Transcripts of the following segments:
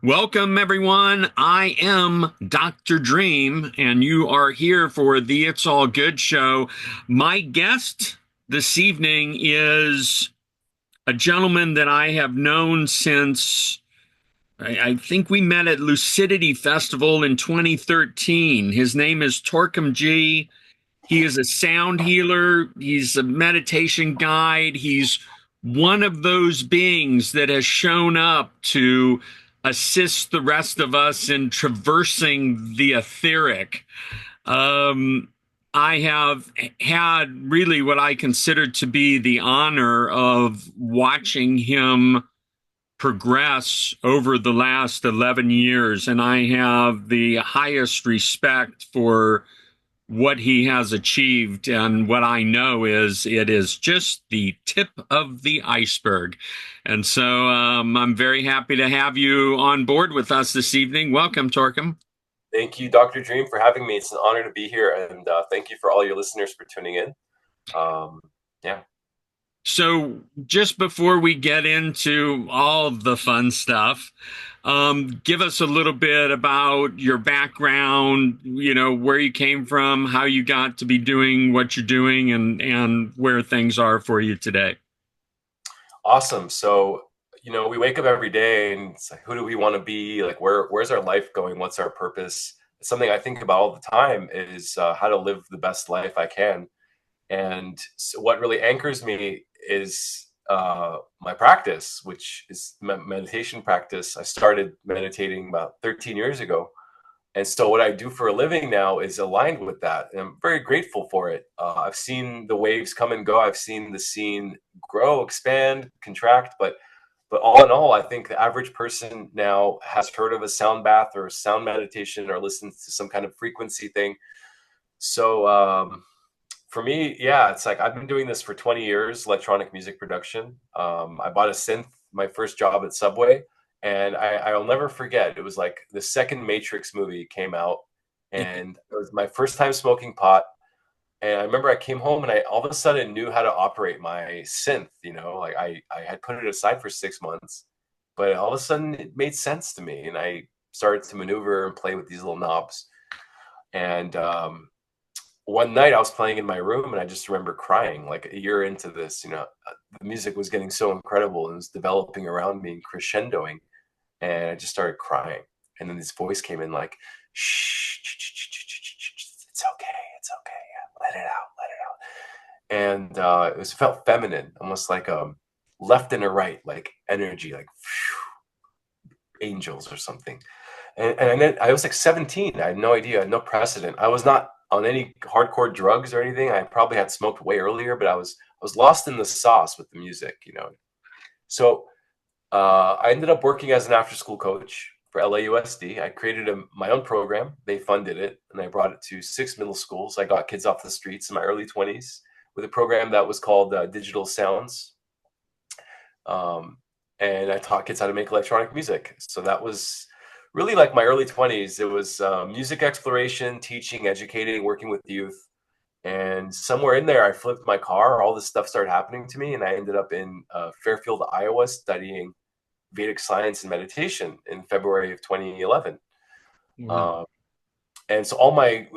Welcome, everyone. I am Dr. Dream, and you are here for the It's All Good show. My guest this evening is a gentleman that I have known since I think we met at Lucidity Festival in 2013. His name is Torkom Ji. He is a sound healer, he's a meditation guide. He's one of those beings that has shown up to assist the rest of us in traversing the etheric. Um, I have had really what I consider to be the honor of watching him progress over the last 11 years, and I have the highest respect for what he has achieved. And what I know is it is just the tip of the iceberg. And so I'm very happy to have you on board with us this evening. Welcome, Torkom. Thank you, Dr. Dream, for having me. It's an honor to be here, and thank you for all your listeners for tuning in. Yeah. So just before we get into all the fun stuff, give us a little bit about your background, where you came from, how you got to be doing what you're doing, and where things are for you today. Awesome. So, we wake up every day and it's like, who do we want to be? Like, where's our life going? What's our purpose? Something I think about all the time is how to live the best life I can. And so what really anchors me is my practice, which is meditation practice. I started meditating about 13 years ago. And so what I do for a living now is aligned with that. And I'm very grateful for it. I've seen the waves come and go. I've seen the scene grow, expand, contract. But all in all, I think the average person now has heard of a sound bath or a sound meditation or listens to some kind of frequency thing. So for me, yeah, it's like I've been doing this for 20 years, electronic music production. I bought a synth my first job at Subway, and I'll never forget. It was like the second Matrix movie came out, and it was my first time smoking pot. And I remember I came home and I all of a sudden knew how to operate my synth. Like I had put it aside for 6 months, but all of a sudden it made sense to me, and I started to maneuver and play with these little knobs. And one night I was playing in my room and I just remember crying like a year into this. The music was getting so incredible and it was developing around me and crescendoing, and I just started crying. And then this voice came in like, shh, it's okay, yeah, let it out. And it felt feminine, almost like left and a right, like energy, like angels or something. And then I was like 17. I had no idea, I had no precedent. I was not on any hardcore drugs or anything. I probably had smoked way earlier, but I was lost in the sauce with the music. So I ended up working as an after-school coach for LAUSD. I created my own program. They funded it, and I brought it to 6 middle schools. I got kids off the streets in my early 20s with a program that was called Digital Sounds. And I taught kids how to make electronic music. So that was really like my early 20s. It was music exploration, teaching, educating, working with youth. And somewhere in there, I flipped my car. All this stuff started happening to me. And I ended up in Fairfield, Iowa, studying Vedic science and meditation in February of 2011. Wow. And so all my,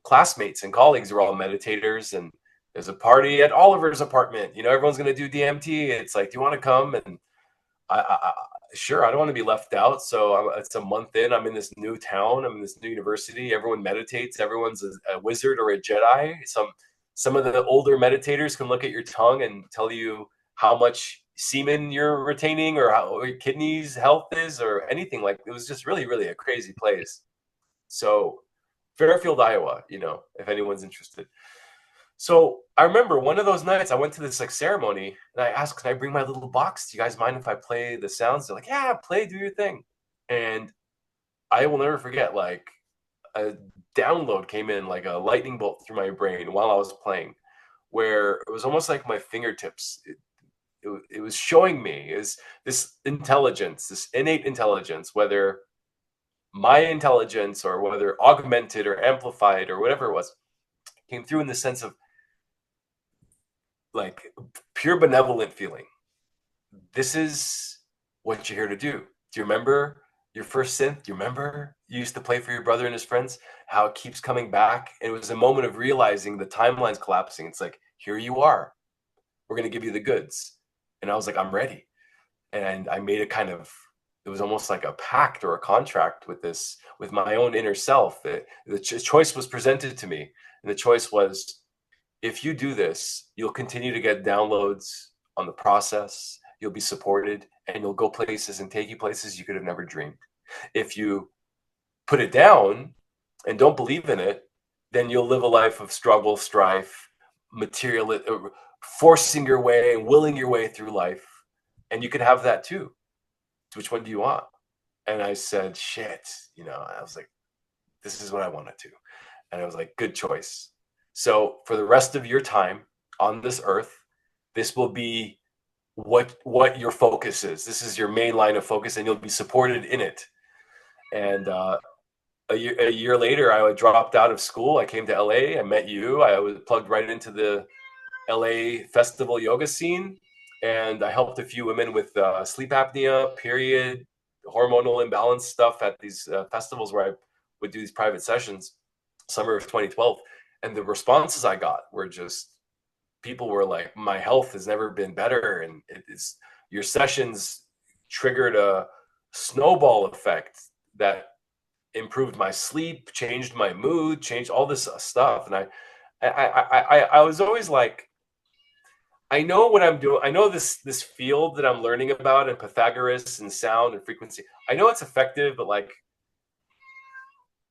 classmates and colleagues were all meditators. And there's a party at Oliver's apartment. Everyone's going to do DMT. It's like, do you want to come? And sure, I don't want to be left out. So it's a month in. I'm in this new town. I'm in this new university. Everyone meditates. Everyone's a wizard or a Jedi. Some of the older meditators can look at your tongue and tell you how much semen you're retaining or how your kidneys health is or anything. Like, it was just really, really a crazy place. So Fairfield, Iowa, if anyone's interested. So I remember one of those nights I went to this like ceremony and I asked, can I bring my little box? Do you guys mind if I play the sounds? They're like, yeah, play, do your thing. And I will never forget, like a download came in like a lightning bolt through my brain while I was playing. where it was almost like my fingertips. It was showing me is this intelligence, this innate intelligence, whether my intelligence or whether augmented or amplified or whatever it was, came through in the sense of like pure benevolent feeling. This is what you're here to do. Do you remember your first synth? Do you remember you used to play for your brother and his friends? How it keeps coming back? And it was a moment of realizing the timeline's collapsing. It's like, here you are. We're going to give you the goods. And I was like, I'm ready. And I made a kind of, it was almost like a pact or a contract with this, with my own inner self. The choice was presented to me. And the choice was, if you do this, you'll continue to get downloads on the process. You'll be supported and you'll go places and take you places you could have never dreamed. If you put it down and don't believe in it, then you'll live a life of struggle, strife, material, forcing your way and willing your way through life. And you could have that too. Which one do you want? And I said, shit, I was like, this is what I want to do. And I was like, good choice. So for the rest of your time on this earth, this will be what your focus is. This is your main line of focus, and you'll be supported in it. And a year later, I dropped out of school. I came to LA. I met you. I was plugged right into the LA festival yoga scene, and I helped a few women with sleep apnea, period, hormonal imbalance stuff at these festivals where I would do these private sessions, summer of 2012. And the responses I got were just, people were like, my health has never been better. And it is, your sessions triggered a snowball effect that improved my sleep, changed my mood, changed all this stuff. And I was always like, I know what I'm doing. I know this field that I'm learning about and Pythagoras and sound and frequency. I know it's effective, but like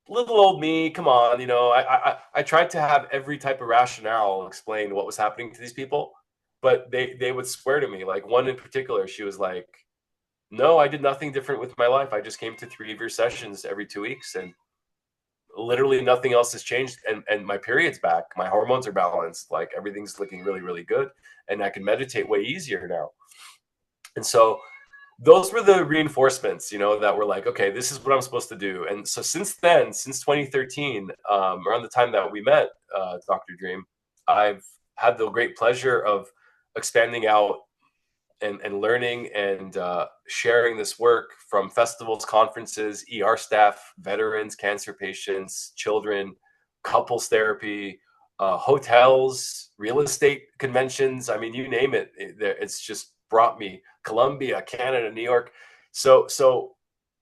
little old me, come on, I tried to have every type of rationale explain what was happening to these people, but they would swear to me. Like one in particular, she was like, "No, I did nothing different with my life. I just came to 3 of your sessions every 2 weeks, and literally nothing else has changed. And my period's back. My hormones are balanced. Like everything's looking really, really good, and I can meditate way easier now." And so those were the reinforcements, that were like, okay, this is what I'm supposed to do. And so since then, since 2013, around the time that we met, Dr. Dream, I've had the great pleasure of expanding out and learning and sharing this work from festivals, conferences, ER staff, veterans, cancer patients, children, couples therapy, hotels, real estate conventions. I mean, you name it. It's just brought me Colombia, Canada, New York. So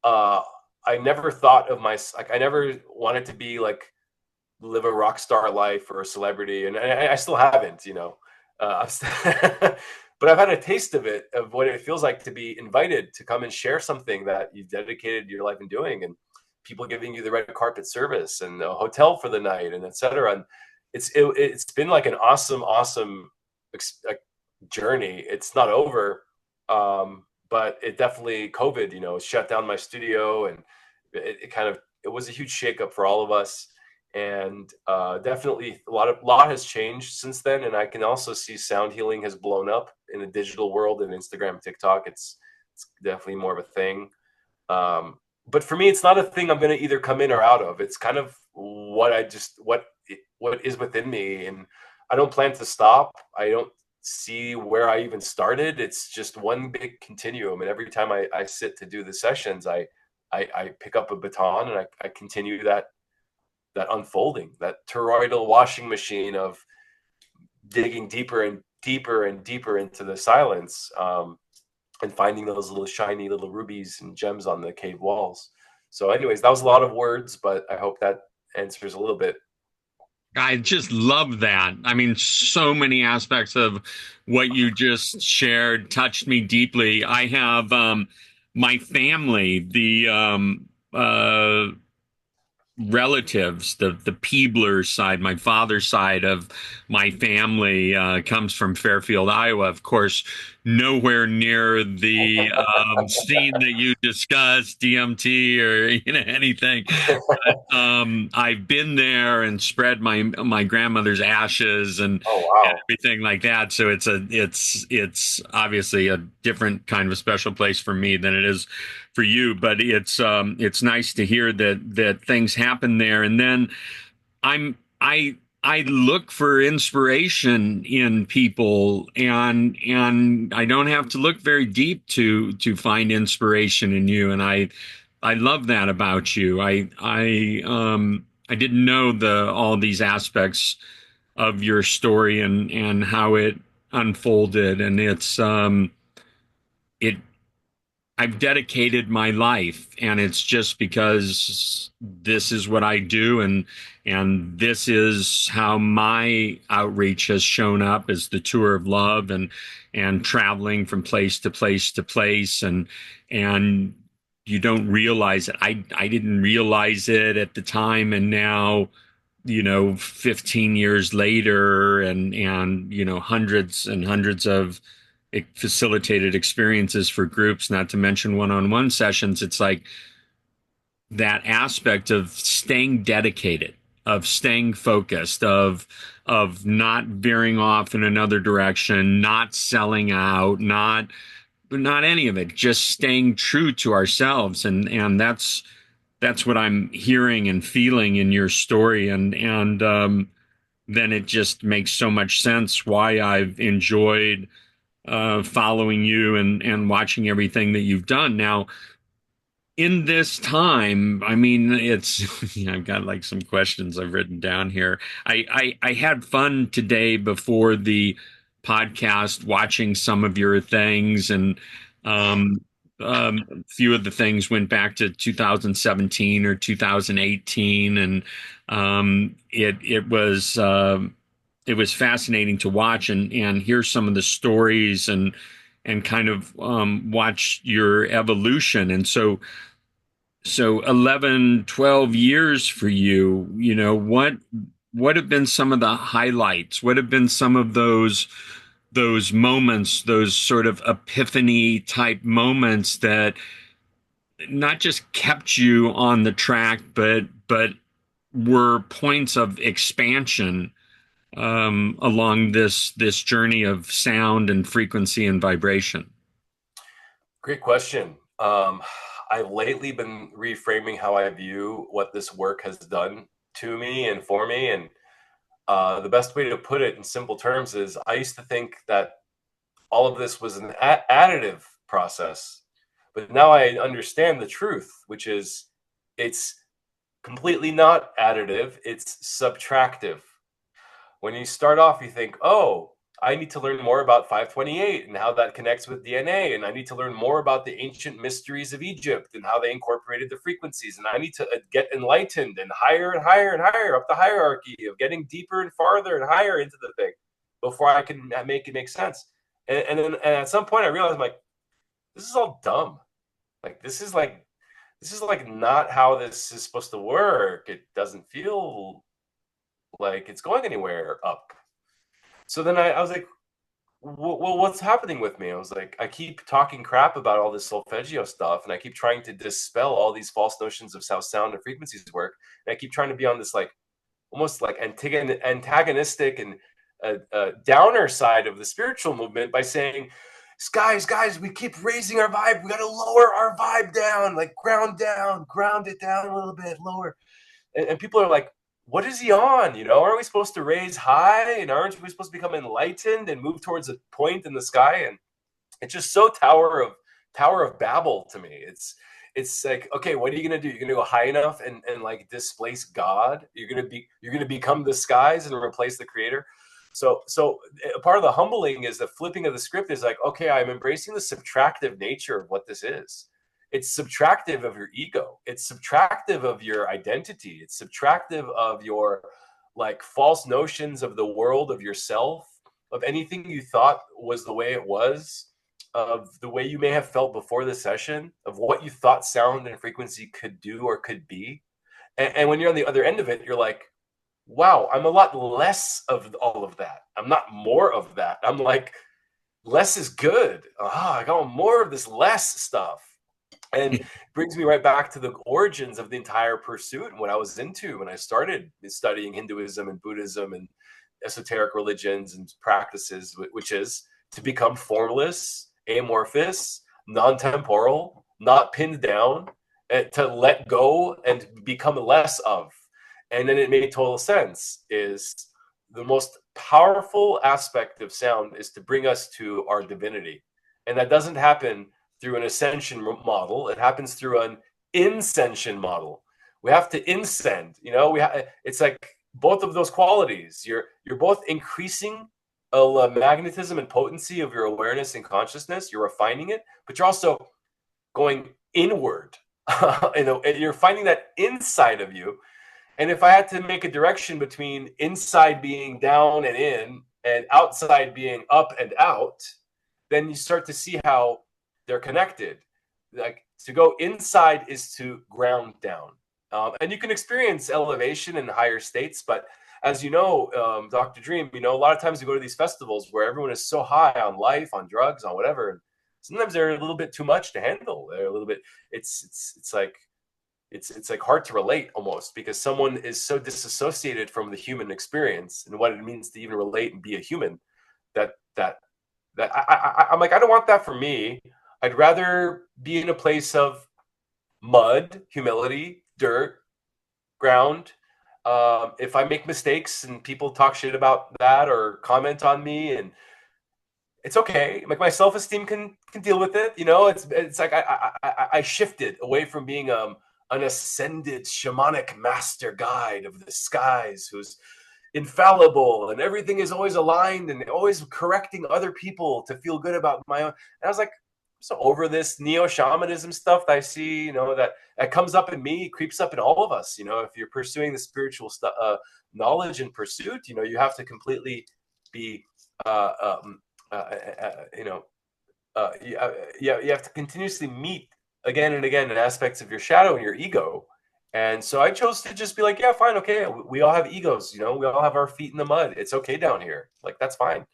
I never thought of like, I never wanted to be like, live a rock star life or a celebrity. And I still haven't, but I've had a taste of it, of what it feels like to be invited to come and share something that you've dedicated your life in doing, and people giving you the red carpet service and a hotel for the night and etc. And it's been like an awesome journey. It's not over, but it definitely, COVID, shut down my studio, and it was a huge shakeup for all of us. And definitely a lot has changed since then. And I can also see sound healing has blown up in the digital world, and Instagram, TikTok. It's definitely more of a thing. But for me, it's not a thing I'm going to either come in or out of. It's kind of what is within me, and I don't plan to stop. I don't see where I even started. It's just one big continuum, and every time I sit to do the sessions, I pick up a baton, and I continue that unfolding, that toroidal washing machine of digging deeper and deeper and deeper into the silence, and finding those little shiny little rubies and gems on the cave walls. So anyways, that was a lot of words, but I hope that answers a little bit. I just love that. I mean, so many aspects of what you just shared touched me deeply. I have my family, relatives, the Peebler side, my father's side of my family comes from Fairfield, Iowa. Of course, nowhere near the scene that you discussed, DMT or anything. I've been there and spread my grandmother's ashes Oh and wow. everything like that. So it's obviously a different kind of special place for me than it is for you. But it's nice to hear that things happen there. And then I look for inspiration in people, and I don't have to look very deep to find inspiration in you. And I love that about you. I didn't know all these aspects of your story and how it unfolded, and it I've dedicated my life, and it's just because this is what I do, and this is how my outreach has shown up as the tour of love and traveling from place to place to place, and you don't realize it. I didn't realize it at the time, and now 15 years later, and hundreds and hundreds of facilitated experiences for groups, not to mention one-on-one sessions. It's like that aspect of staying dedicated, of staying focused, of not veering off in another direction, not selling out, not any of it, just staying true to ourselves. And that's what I'm hearing and feeling in your story. And then it just makes so much sense why I've enjoyed following you and watching everything that you've done. Now, in this time, I mean, it's I've got like some questions I've written down here. I had fun today before the podcast watching some of your things, and um, a few of the things went back to 2017 or 2018, and it was fascinating to watch and hear some of the stories and kind of watch your evolution. And so 11, 12 years for you, what have been some of the highlights? What have been some of those moments, those sort of epiphany type moments that not just kept you on the track, but were points of expansion along this journey of sound and frequency and vibration? Great question. I've lately been reframing how I view what this work has done to me and for me. And the best way to put it in simple terms is I used to think that all of this was an additive process, but now I understand the truth, which is it's completely not additive, it's subtractive. When you start off, you think, oh, I need to learn more about 528 and how that connects with DNA. And I need to learn more about the ancient mysteries of Egypt and how they incorporated the frequencies. And I need to get enlightened and higher and higher and higher up the hierarchy of getting deeper and farther and higher into the thing before I can make it make sense. And at some point I realized, like, this is all dumb. Like, this is like not how this is supposed to work. It doesn't feel like it's going anywhere up. So then I was like, well, what's happening with me? I was like, I keep talking crap about all this solfeggio stuff, and I keep trying to dispel all these false notions of how sound and frequencies work. And I keep trying to be on this like almost like antagonistic and downer side of the spiritual movement by saying, guys, we keep raising our vibe. We got to lower our vibe down, like ground it down a little bit lower. And people are like, what is he on? Aren't we supposed to raise high? And aren't we supposed to become enlightened and move towards a point in the sky? And it's just so Tower of Babel to me. It's like, okay, what are you gonna do? You're gonna go high enough and like displace God? You're gonna become the skies and replace the creator? So a part of the humbling is the flipping of the script is like, okay, I'm embracing the subtractive nature of what this is. It's subtractive of your ego. It's subtractive of your identity. It's subtractive of your like false notions of the world, of yourself, of anything you thought was the way it was, of the way you may have felt before the session, of what you thought sound and frequency could do or could be. And when you're on the other end of it, you're like, wow, I'm a lot less of all of that. I'm not more of that. I'm like, less is good. I got more of this less stuff. And it brings me right back to the origins of the entire pursuit and what I was into when I started studying Hinduism and Buddhism and esoteric religions and practices, which is to become formless, amorphous, non-temporal, not pinned down, and to let go and become less of. And then it made total sense. Is the most powerful aspect of sound is to bring us to our divinity. And that doesn't happen through an ascension model. It happens through an inscension model. We have to incend, it's like both of those qualities. You're both increasing a magnetism and potency of your awareness and consciousness. You're refining it, but you're also going inward. You're finding that inside of you. And if I had to make a direction between inside being down and in and outside being up and out, then you start to see how they're connected. Like, to go inside is to ground down. And you can experience elevation in higher states, but as you know, Dr. Dream, a lot of times you go to these festivals where everyone is so high on life, on drugs, on whatever. And sometimes they're a little bit too much to handle. They're a little bit. It's like hard to relate almost, because someone is so disassociated from the human experience and what it means to even relate and be a human that I'm like, I don't want that for me. I'd rather be in a place of mud, humility, dirt, ground. If I make mistakes and people talk shit about that or comment on me, and it's okay. Like, my self-esteem can deal with it. It's like I shifted away from being an ascended shamanic master guide of the skies who's infallible and everything is always aligned and always correcting other people to feel good about my own. And I was like, I'm so over this neo-shamanism stuff that I see, that comes up in me, creeps up in all of us. If you're pursuing the spiritual knowledge and pursuit, you have to completely be, you have to continuously meet again and again in aspects of your shadow and your ego. And so I chose to just be like, yeah, fine, okay. We all have egos, we all have our feet in the mud. It's okay down here. Like, that's fine.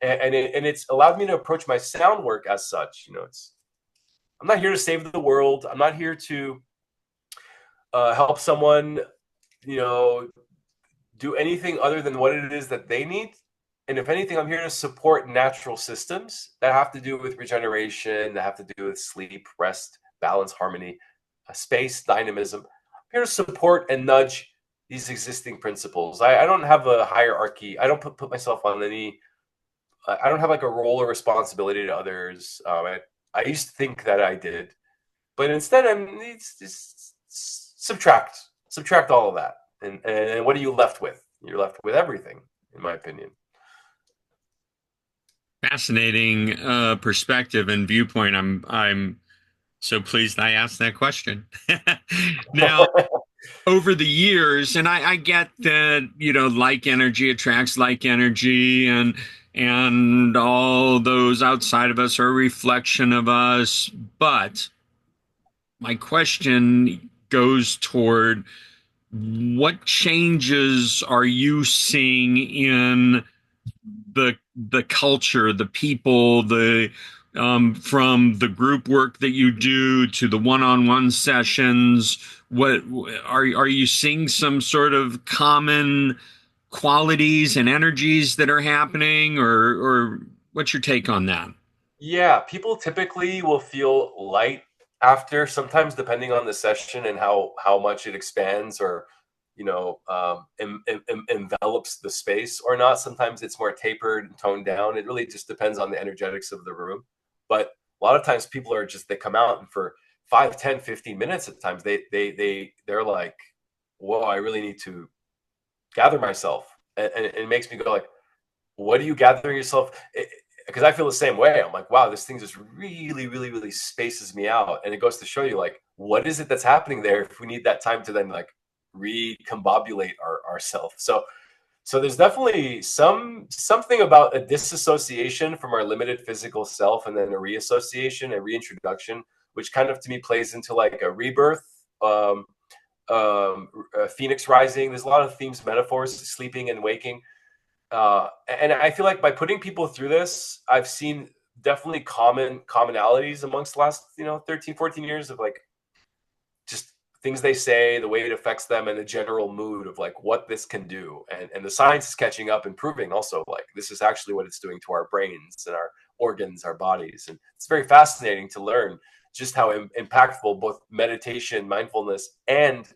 And it's allowed me to approach my sound work as such. I'm not here to save the world. I'm not here to help someone, do anything other than what it is that they need. And if anything, I'm here to support natural systems that have to do with regeneration, that have to do with sleep, rest, balance, harmony, space, dynamism. I'm here to support and nudge these existing principles. I don't have a hierarchy. I don't put myself on any. I don't have like a role or responsibility to others. I used to think that I did, but instead, it's subtract all of that, and what are you left with? You're left with everything, in my opinion. Fascinating perspective and viewpoint. I'm so pleased I asked that question. Now, over the years, and I get that, like energy attracts like energy, and all those outside of us are a reflection of us. But my question goes toward, what changes are you seeing in the culture, the people, from the group work that you do to the one-on-one sessions? What are you seeing, some sort of common qualities and energies that are happening, or what's your take on that? Yeah, people typically will feel light after, sometimes depending on the session and how much it expands or envelops the space or not. Sometimes it's more tapered and toned down. It really just depends on the energetics of the room. But a lot of times people are just, they come out, and for 5, 10, 15 minutes at times they're like, whoa, I really need to gather myself. And it makes me go like, what are you gathering yourself? Because I feel the same way. I'm like, wow, this thing just really, really, really spaces me out. And it goes to show you, like, what is it that's happening there if we need that time to then like recombobulate ourselves. So there's definitely something about a disassociation from our limited physical self, and then a reassociation, a reintroduction, which kind of to me plays into like a rebirth, Phoenix rising. There's a lot of themes, metaphors, sleeping and waking. And I feel like by putting people through this, I've seen definitely commonalities amongst the last, 13, 14 years of like just things they say, the way it affects them, and the general mood of like what this can do. And the science is catching up and proving also like this is actually what it's doing to our brains and our organs, our bodies. And it's very fascinating to learn just how impactful both meditation, mindfulness, and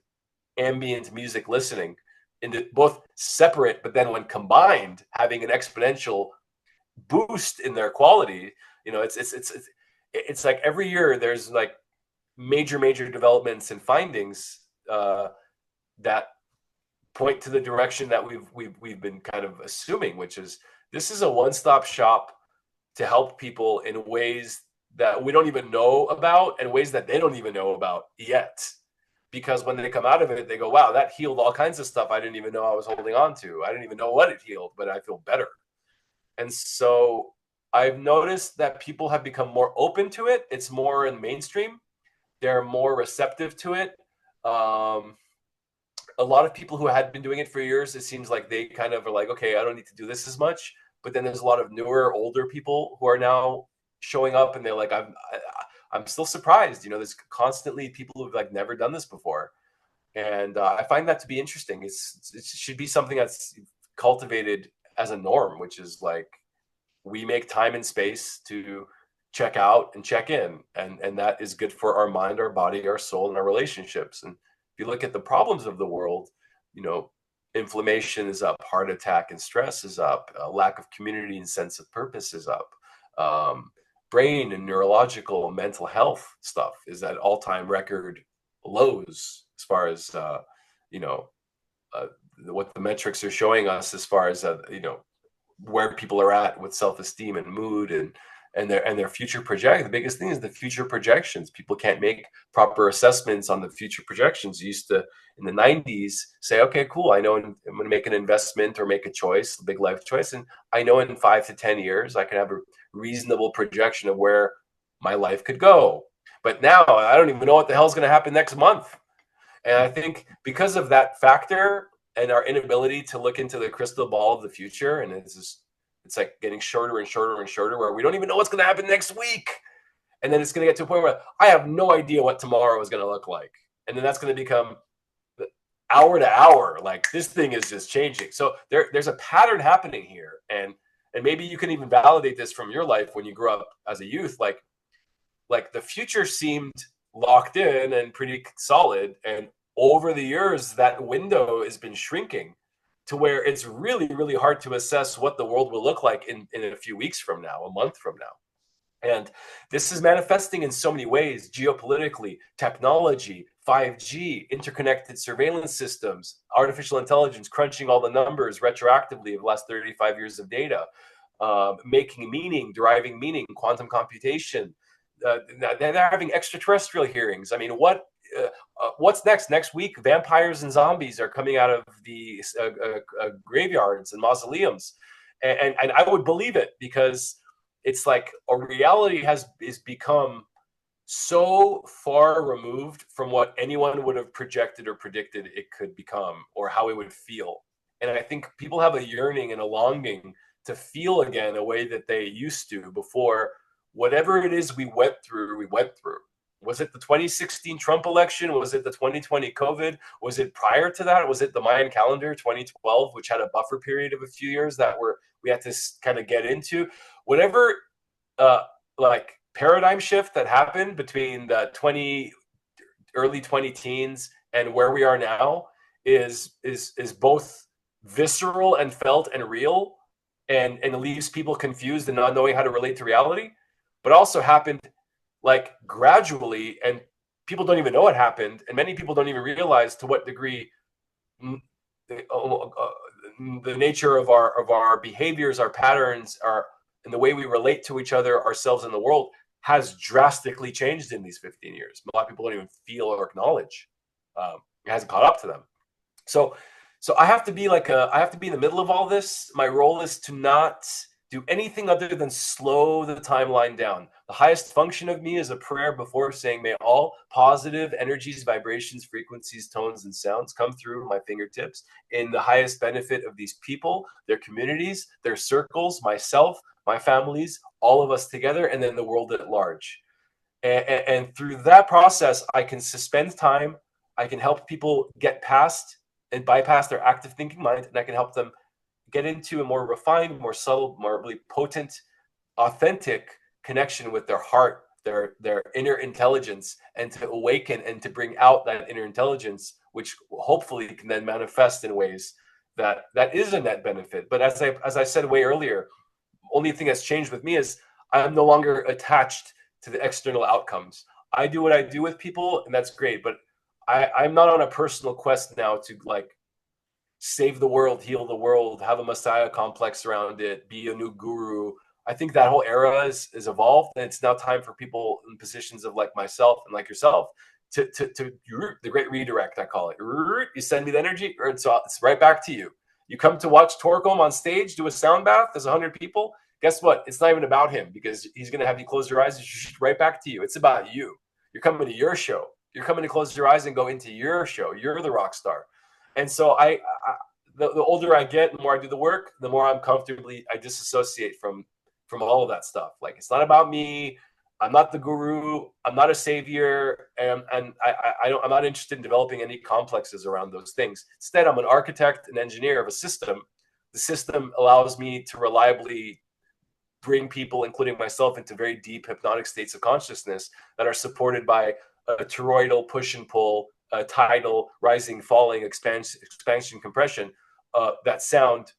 ambient music listening into both separate, but then when combined, having an exponential boost in their quality. It's like every year there's like major developments and findings that point to the direction that we've been kind of assuming, which is this is a one-stop shop to help people in ways that we don't even know about and ways that they don't even know about yet. Because when they come out of it, they go, wow, that healed all kinds of stuff I didn't even know I was holding on to. I didn't even know what it healed, but I feel better. And so I've noticed that people have become more open to it. It's more in mainstream. They're more receptive to it. A lot of people who had been doing it for years, it seems like they kind of are like, okay, I don't need to do this as much. But then there's a lot of newer, older people who are now showing up, and they're like, I'm still surprised. There's constantly people who've like never done this before, and I find that to be interesting. It should be something that's cultivated as a norm, which is like we make time and space to check out and check in, and that is good for our mind, our body, our soul, and our relationships. And if you look at the problems of the world, inflammation is up, heart attack and stress is up, lack of community and sense of purpose is up. Brain and neurological and mental health stuff is at all-time record lows as far as what the metrics are showing us as far as where people are at with self-esteem and mood and their future project. The biggest thing is the future projections. People can't make proper assessments on the future projections. You used to, in the 90s, say, okay, cool, I know I'm going to make an investment or make a choice, a big life choice, and I know in 5 to 10 years I can have a reasonable projection of where my life could go. But now I don't even know what the hell's going to happen next month. And I think because of that factor and our inability to look into the crystal ball of the future, and it's like getting shorter and shorter and shorter, where we don't even know what's going to happen next week. And then it's going to get to a point where I have no idea what tomorrow is going to look like. And then that's going to become hour to hour. Like this thing is just changing. So there's a pattern happening here. And maybe you can even validate this from your life when you grew up as a youth. Like the future seemed locked in and pretty solid. And over the years, that window has been shrinking to where it's really, really hard to assess what the world will look like in a few weeks from now, a month from now. And this is manifesting in so many ways, geopolitically, technology, 5G, interconnected surveillance systems, artificial intelligence, crunching all the numbers retroactively of the last 35 years of data, making meaning, deriving meaning, quantum computation. They're having extraterrestrial hearings. I mean, what's next? Next week, vampires and zombies are coming out of the graveyards and mausoleums, and I would believe it because it's like a reality is become so far removed from what anyone would have projected or predicted it could become or how it would feel. And I think people have a yearning and a longing to feel again a way that they used to before whatever it is we went through. Was it the 2016 Trump election? Was it the 2020 COVID? Was it prior to that? Was it the Mayan calendar 2012, which had a buffer period of a few years that we had to kind of get into? Whatever like paradigm shift that happened between the early 20 teens and where we are now is both visceral and felt and real, and leaves people confused and not knowing how to relate to reality, but also happened like gradually, and people don't even know it happened, and many people don't even realize to what degree the nature of our behaviors, our patterns, and the way we relate to each other, ourselves, and the world has drastically changed in these 15 years. A lot of people don't even feel or acknowledge. It hasn't caught up to them. So I have to be I have to be in the middle of all this. My role is to not do anything other than slow the timeline down. The highest function of me is a prayer before saying, may all positive energies, vibrations, frequencies, tones, and sounds come through my fingertips in the highest benefit of these people, their communities, their circles, myself, my families, all of us together, and then the world at large. And through that process, I can suspend time. I can help people get past and bypass their active thinking mind, and I can help them get into a more refined, more subtle, more really potent, authentic connection with their heart, their inner intelligence, and to awaken and to bring out that inner intelligence, which hopefully can then manifest in ways that is a net benefit. But as I said way earlier, only thing that's changed with me is I'm no longer attached to the external outcomes. I do what I do with people, and that's great. But I'm not on a personal quest now to like save the world, heal the world, have a messiah complex around it, be a new guru. I think that whole era is evolved, and it's now time for people in positions of like myself and like yourself to the great redirect. I call it. You send me the energy, or it's right back to you. You come to watch Torkom on stage do a sound bath. There's 100 people. Guess what? It's not even about him because he's going to have you close your eyes and right back to you. It's about you. You're coming to your show. You're coming to close your eyes and go into your show. You're the rock star. And so the older I get, the more I do the work, the more I disassociate from all of that stuff. Like, it's not about me. I'm not the guru. I'm not a savior, and I'm not interested in developing any complexes around those things. Instead, I'm an architect and engineer of a system. The system allows me to reliably bring people, including myself, into very deep hypnotic states of consciousness that are supported by a toroidal push and pull, tidal rising, falling, expansion, compression. That sound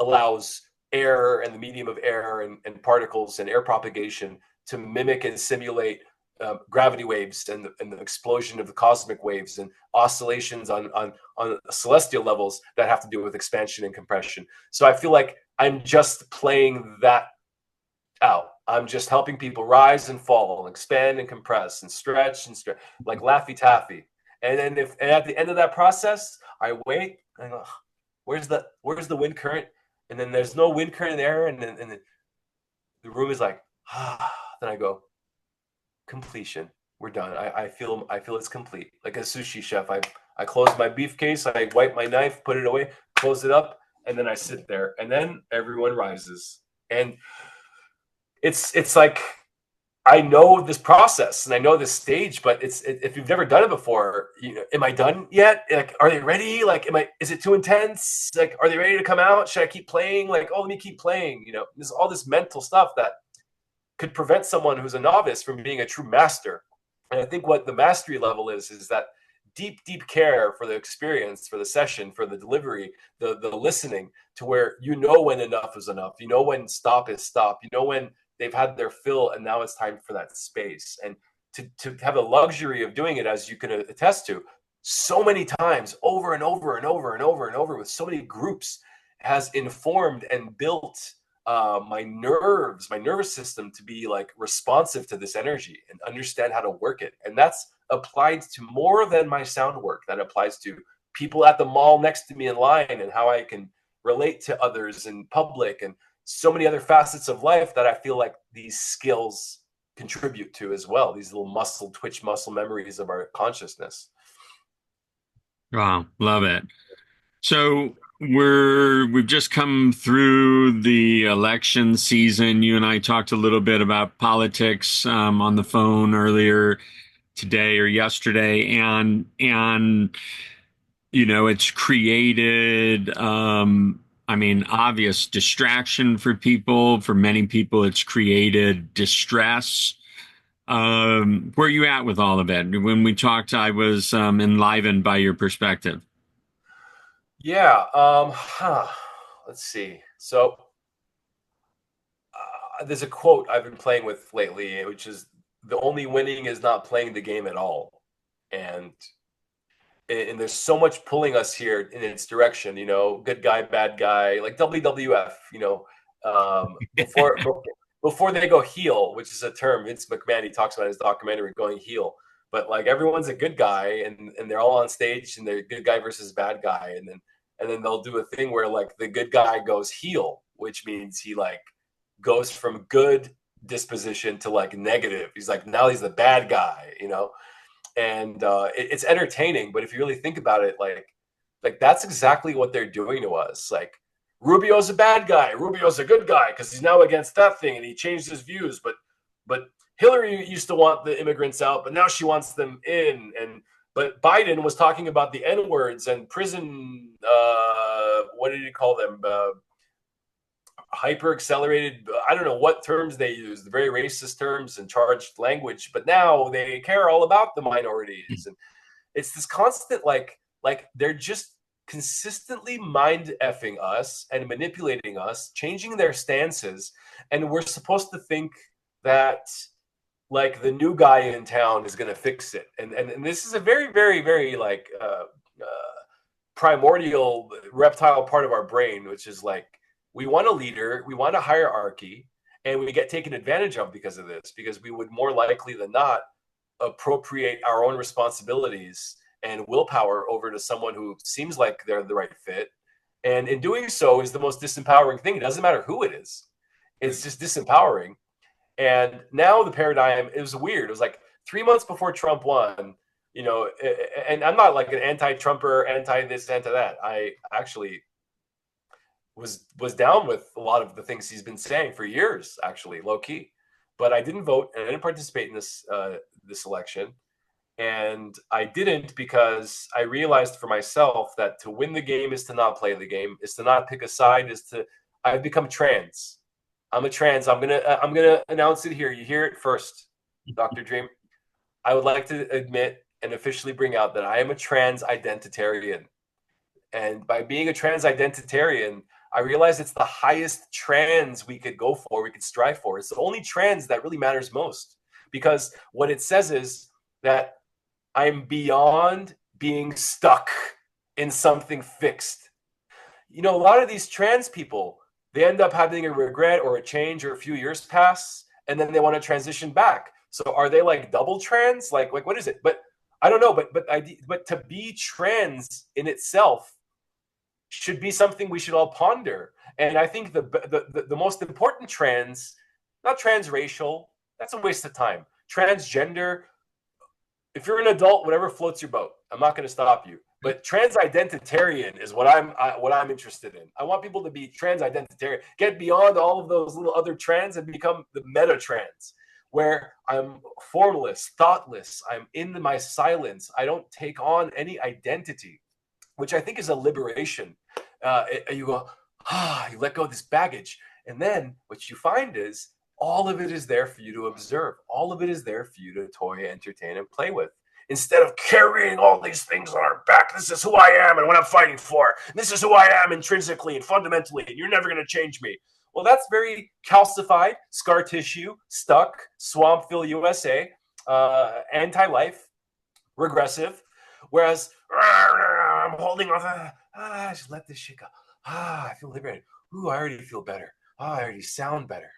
allows air and the medium of air and particles and air propagation to mimic and simulate gravity waves and the explosion of the cosmic waves and oscillations on celestial levels that have to do with expansion and compression. So I feel like I'm just playing that out. I'm just helping people rise and fall, expand and compress, and stretch, like Laffy Taffy. And then and at the end of that process, I wait and I go, where's the wind current? And then there's no wind current in the air, and then the room is like, then I go, completion. We're done. I feel it's complete. Like a sushi chef, I close my beef case, I wipe my knife, put it away, close it up, and then I sit there, and then everyone rises. And it's like, I know this process and I know this stage, but if you've never done it before, am I done yet? Like, are they ready? Like, is it too intense? Like, are they ready to come out? Should I keep playing? Like, oh, let me keep playing. There's all this mental stuff that could prevent someone who's a novice from being a true master. And I think what the mastery level is that deep care for the experience, for the session, for the delivery, the listening, to where when enough is enough, when stop is stop, when they've had their fill and now it's time for that space. And to have the luxury of doing it, as you can attest to, so many times over and over and over and over and over with so many groups, has informed and built my nervous system to be like responsive to this energy and understand how to work it. And that's applied to more than my sound work. That applies to people at the mall next to me in line, and how I can relate to others in public, and so many other facets of life that I feel like these skills contribute to as well. These little twitch muscle memories of our consciousness. Wow, love it. So we've just come through the election season. You and I talked a little bit about politics on the phone earlier today or yesterday, and it's created obvious distraction for people. For many people, it's created distress. Where are you at with all of it? When we talked, I was enlivened by your perspective. Yeah. Let's see. So there's a quote I've been playing with lately, which is, the only winning is not playing the game at all. And there's so much pulling us here in its direction, good guy, bad guy, like WWF, before they go heel, which is a term Vince McMahon, he talks about in his documentary, going heel. But like, everyone's a good guy, and they're all on stage, and they're good guy versus bad guy, and then they'll do a thing where like the good guy goes heel, which means he like goes from good disposition to like negative. He's like, now he's the bad guy, you know? And it's entertaining, but if you really think about it, like that's exactly what they're doing to us. Like Rubio's a bad guy, Rubio's a good guy because he's now against that thing and he changed his views. But Hillary used to want the immigrants out, but now she wants them in. And but Biden was talking about the N words and prison. What did he call them? Hyper accelerated. I don't know what terms they used, very racist terms and charged language. But now they care all about the minorities, and it's this constant like they're just consistently mind effing us and manipulating us, changing their stances, and we're supposed to think that like the new guy in town is going to fix it. And this is a very, very, very like primordial reptile part of our brain, which is like we want a leader, we want a hierarchy, and we get taken advantage of because of this, because we would more likely than not appropriate our own responsibilities and willpower over to someone who seems like they're the right fit. And in doing so is the most disempowering thing. It doesn't matter who it is. It's just disempowering. And now the paradigm, it was weird. It was like 3 months before Trump won, you know, and I'm not like an anti-Trumper, anti-this, anti-that. I actually was down with a lot of the things he's been saying for years, actually, low key. But I didn't vote and I didn't participate in this election. And I didn't because I realized for myself that to win the game is to not play the game, is to not pick a side, I've become trans. I'm a trans. I'm gonna announce it here. You hear it first, Dr. Dream. I would like to admit and officially bring out that I am a trans identitarian. And by being a trans identitarian, I realize it's the highest trans we could go for, we could strive for. It's the only trans that really matters most. Because what it says is that I'm beyond being stuck in something fixed. You know, a lot of these trans people, they end up having a regret or a change or a few years pass, and then they want to transition back. So are they like double trans? Like what is it? But I don't know. But to be trans in itself should be something we should all ponder. And I think the most important trans, not transracial, that's a waste of time. Transgender, if you're an adult, whatever floats your boat, I'm not going to stop you. But trans identitarian is what I'm interested in. I want people to be trans identitarian, get beyond all of those little other trans and become the meta trans, where I'm formless, thoughtless. I'm in my silence. I don't take on any identity, which I think is a liberation. You go, you let go of this baggage. And then what you find is all of it is there for you to observe. All of it is there for you to toy, entertain, and play with. Instead of carrying all these things on our back, this is who I am and what I'm fighting for. This is who I am intrinsically and fundamentally, and you're never going to change me. Well, that's very calcified, scar tissue, stuck, Swampville, USA, anti-life, regressive. Whereas I'm holding on, just let this shit go. I feel liberated. Ooh, I already feel better. I already sound better.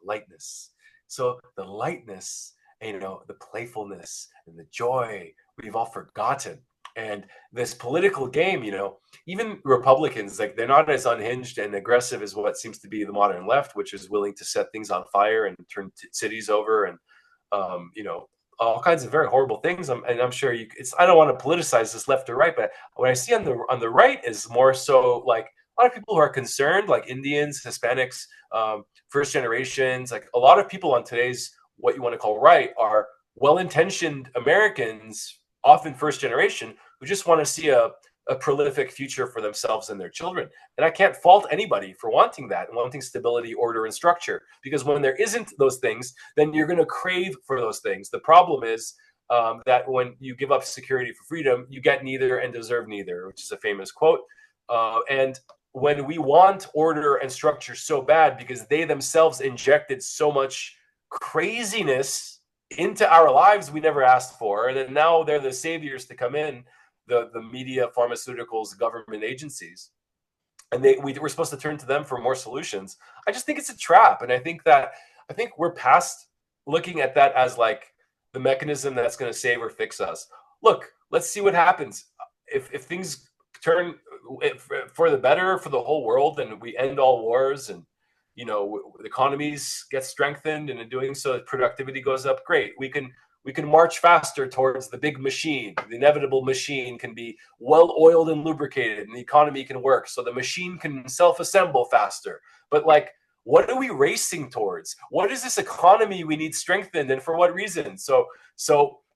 Lightness. So the lightness, and, you know, the playfulness and the joy, we've all forgotten. And this political game, you know, even Republicans, like, they're not as unhinged and aggressive as what seems to be the modern left, which is willing to set things on fire and turn cities over and, you know, all kinds of very horrible things. And I'm sure I don't want to politicize this left or right, but what I see on the right is more so like a lot of people who are concerned, like Indians, Hispanics, first generations, like a lot of people on today's what you want to call right are well-intentioned Americans, often first generation, who just want to see a prolific future for themselves and their children. And I can't fault anybody for wanting that and wanting stability, order, and structure, because when there isn't those things, then you're going to crave for those things. The problem is that when you give up security for freedom, you get neither and deserve neither, which is a famous quote. And when we want order and structure so bad because they themselves injected so much craziness into our lives we never asked for, and then now they're the saviors to come in, the media, pharmaceuticals, government agencies, and we're supposed to turn to them for more solutions. I just think it's a trap, and I think we're past looking at that as like the mechanism that's going to save or fix us. Look, let's see what happens if things turn for the better for the whole world, and we end all wars, and the economies get strengthened, and in doing so productivity goes up, great. We can march faster towards the big machine. The inevitable machine can be well oiled and lubricated, and the economy can work, so the machine can self-assemble faster. But like, what are we racing towards? What is this economy we need strengthened, and for what reason? So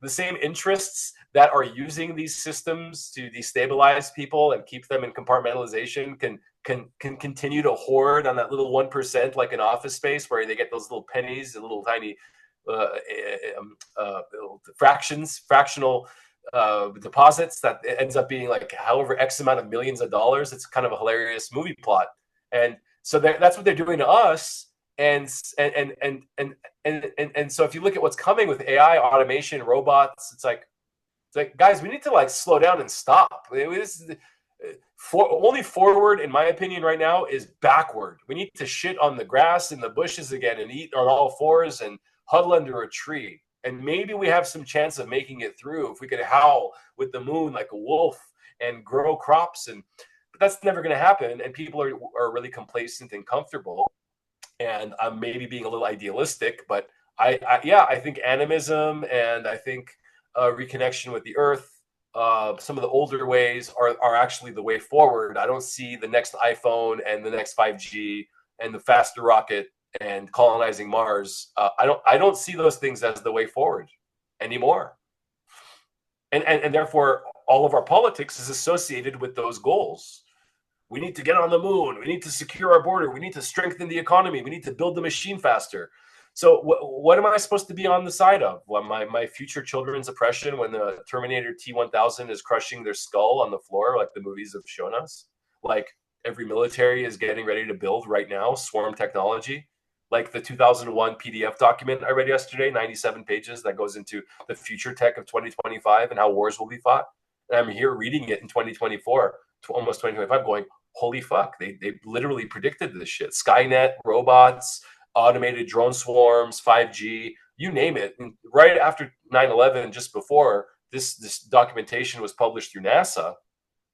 the same interests that are using these systems to destabilize people and keep them in compartmentalization can continue to hoard on that little 1%, like an office space where they get those little pennies and little tiny fractional deposits that ends up being like however X amount of millions of dollars. It's kind of a hilarious movie plot. And so that's what they're doing to us. And so if you look at what's coming with AI, automation, robots, it's like, guys, we need to like slow down and stop. Only forward, in my opinion, right now is backward. We need to shit on the grass and the bushes again and eat on all fours and huddle under a tree. And maybe we have some chance of making it through if we could howl with the moon like a wolf and grow crops. But that's never going to happen. And people are really complacent and comfortable. And I'm maybe being a little idealistic, but I think animism, and I think reconnection with the earth, some of the older ways are actually the way forward. I don't see the next iPhone and the next 5G and the faster rocket and colonizing Mars. I don't see those things as the way forward anymore. And therefore, all of our politics is associated with those goals. We need to get on the moon. We need to secure our border. We need to strengthen the economy. We need to build the machine faster. So what am I supposed to be on the side of? Well, my future children's oppression when the Terminator T-1000 is crushing their skull on the floor, like the movies have shown us? Like every military is getting ready to build right now, swarm technology. Like the 2001 PDF document I read yesterday, 97 pages, that goes into the future tech of 2025 and how wars will be fought. And I'm here reading it in 2024, almost 2025, going, holy fuck, they literally predicted this shit. Skynet, robots, automated drone swarms, 5G, you name it. And right after 9/11, just before this documentation was published through NASA,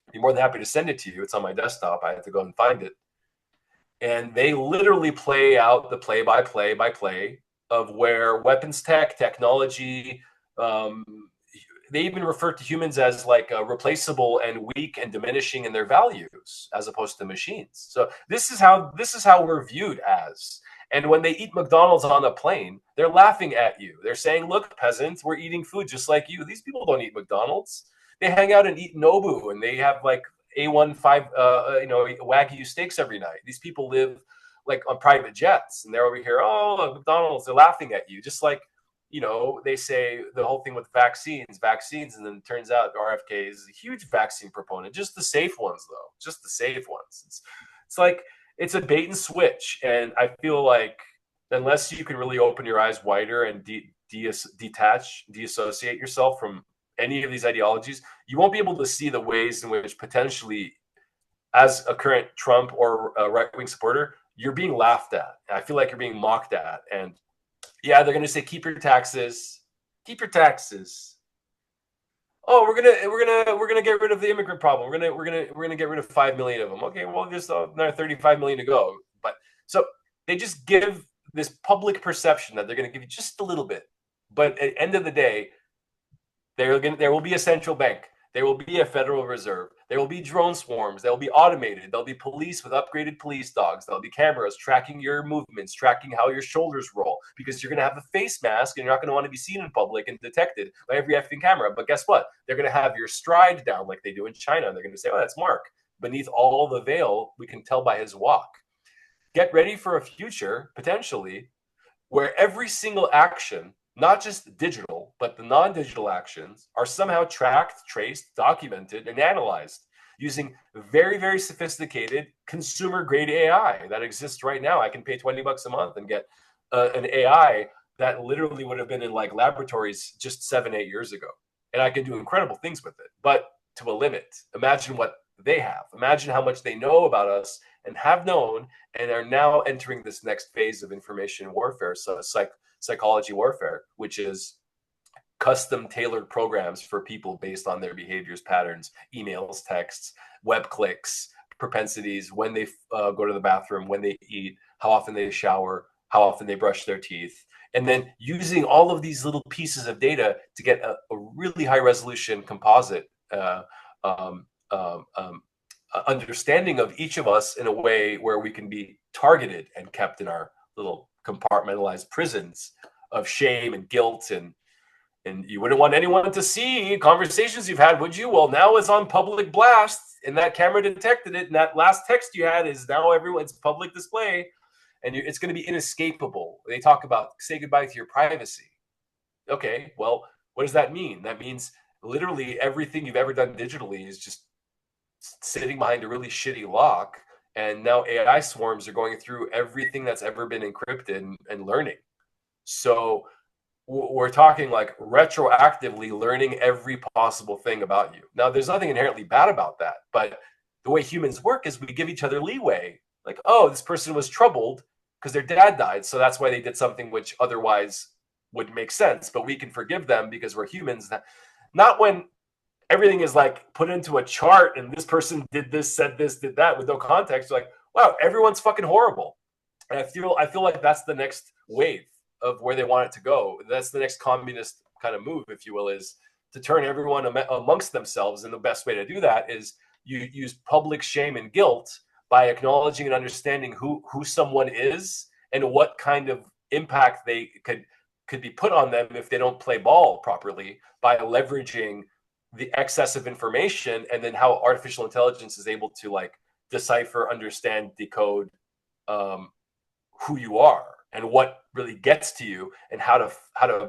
I'd be more than happy to send it to you. It's on my desktop. I have to go and find it. And they literally play out the play-by-play of where weapons technology, they even refer to humans as like replaceable and weak and diminishing in their values as opposed to machines. So this is how we're viewed as. And when they eat McDonald's on a plane, they're laughing at you. They're saying, look, peasants, we're eating food just like you. These people don't eat McDonald's. They hang out and eat Nobu, and they have like A15, Wagyu steaks every night. These people live like on private jets, and they're over here, oh, McDonald's, they're laughing at you. Just like, they say the whole thing with vaccines, and then it turns out RFK is a huge vaccine proponent. Just the safe ones, though. Just the safe ones. It's like, it's a bait and switch. And I feel like unless you can really open your eyes wider and deassociate yourself from any of these ideologies, you won't be able to see the ways in which potentially, as a current Trump or a right-wing supporter, you're being laughed at. I feel like you're being mocked at. And yeah, they're going to say, keep your taxes. Oh, we're gonna get rid of the immigrant problem. We're gonna get rid of 5 million of them. Okay, well, there's another 35 million to go. But so they just give this public perception that they're going to give you just a little bit. But at the end of the day, there will be a central bank. There will be a Federal Reserve. There will be drone swarms. They'll be automated. There'll be police with upgraded police dogs. There'll be cameras tracking your movements, tracking how your shoulders roll, because you're going to have a face mask and you're not going to want to be seen in public and detected by every effing camera. But guess what? They're going to have your stride down like they do in China. And they're going to say, oh, that's Mark. Beneath all the veil, we can tell by his walk. Get ready for a future, potentially, where every single action, not just digital, but the non-digital actions, are somehow tracked, traced, documented, and analyzed using very, very sophisticated consumer-grade AI that exists right now. I can pay $20 a month and get an AI that literally would have been in like laboratories just 7-8 years ago. And I can do incredible things with it, but to a limit. Imagine what they have. Imagine how much they know about us and have known and are now entering this next phase of information warfare. So it's like psychology warfare, which is custom tailored programs for people based on their behaviors, patterns, emails, texts, web clicks, propensities, when they go to the bathroom, when they eat, how often they shower, how often they brush their teeth. And then using all of these little pieces of data to get a really high resolution composite um, um, um, understanding of each of us in a way where we can be targeted and kept in our little compartmentalized prisons of shame and guilt, and you wouldn't want anyone to see conversations you've had, would you? Well, now it's on public blast, and that camera detected it, and that last text you had is now everyone's public display, and it's going to be inescapable. They talk about say goodbye to your privacy. Okay, well, what does that mean? That means literally everything you've ever done digitally is just sitting behind a really shitty lock, and now AI swarms are going through everything that's ever been encrypted and learning. So we're talking like retroactively learning every possible thing about you. Now, there's nothing inherently bad about that, but the way humans work is we give each other leeway. Like, oh, this person was troubled because their dad died, so that's why they did something which otherwise would make sense, but we can forgive them because we're humans. Not when everything is like put into a chart and this person did this, said this, did that with no context. You're like, wow, everyone's fucking horrible. And I feel like that's the next wave of where they want it to go. That's the next communist kind of move, if you will, is to turn everyone amongst themselves. And the best way to do that is you use public shame and guilt by acknowledging and understanding who someone is and what kind of impact they could be put on them if they don't play ball properly, by leveraging the excess of information, and then how artificial intelligence is able to like decipher, understand, decode who you are and what really gets to you, and how to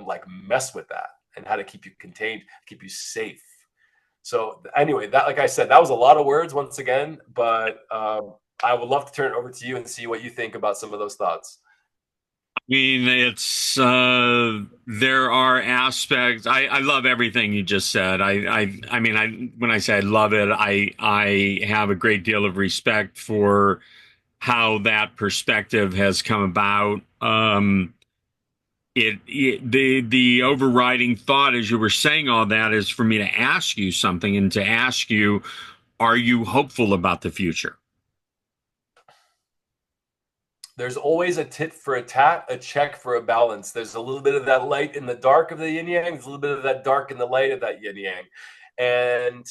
like mess with that, and how to keep you contained, keep you safe. So anyway, that, like I said, that was a lot of words once again, but I would love to turn it over to you and see what you think about some of those thoughts. I mean, it's there are aspects. I love everything you just said. I mean, when I say I love it, I have a great deal of respect for how that perspective has come about. The overriding thought as you were saying all that is for me to ask you something, and to ask you, are you hopeful about the future? There's always a tit for a tat, a check for a balance. There's a little bit of that light in the dark of the yin yang. There's a little bit of that dark in the light of that yin yang. And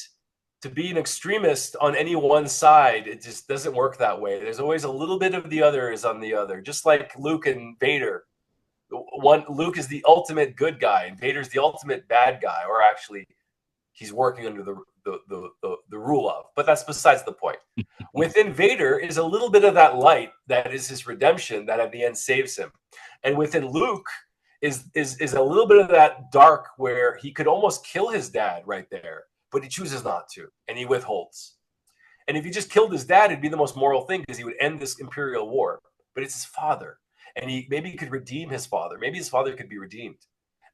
to be an extremist on any one side, it just doesn't work that way. There's always a little bit of the other is on the other, just like Luke and Vader. Luke is the ultimate good guy, and Vader's the ultimate bad guy, or actually, he's working under the rule of. But that's besides the point. Within Vader is a little bit of that light that is his redemption, that at the end saves him, and within Luke is a little bit of that dark where he could almost kill his dad right there, but he chooses not to, and he withholds. And if he just killed his dad, it'd be the most moral thing because he would end this imperial war. But it's his father, and maybe he could redeem his father. Maybe his father could be redeemed,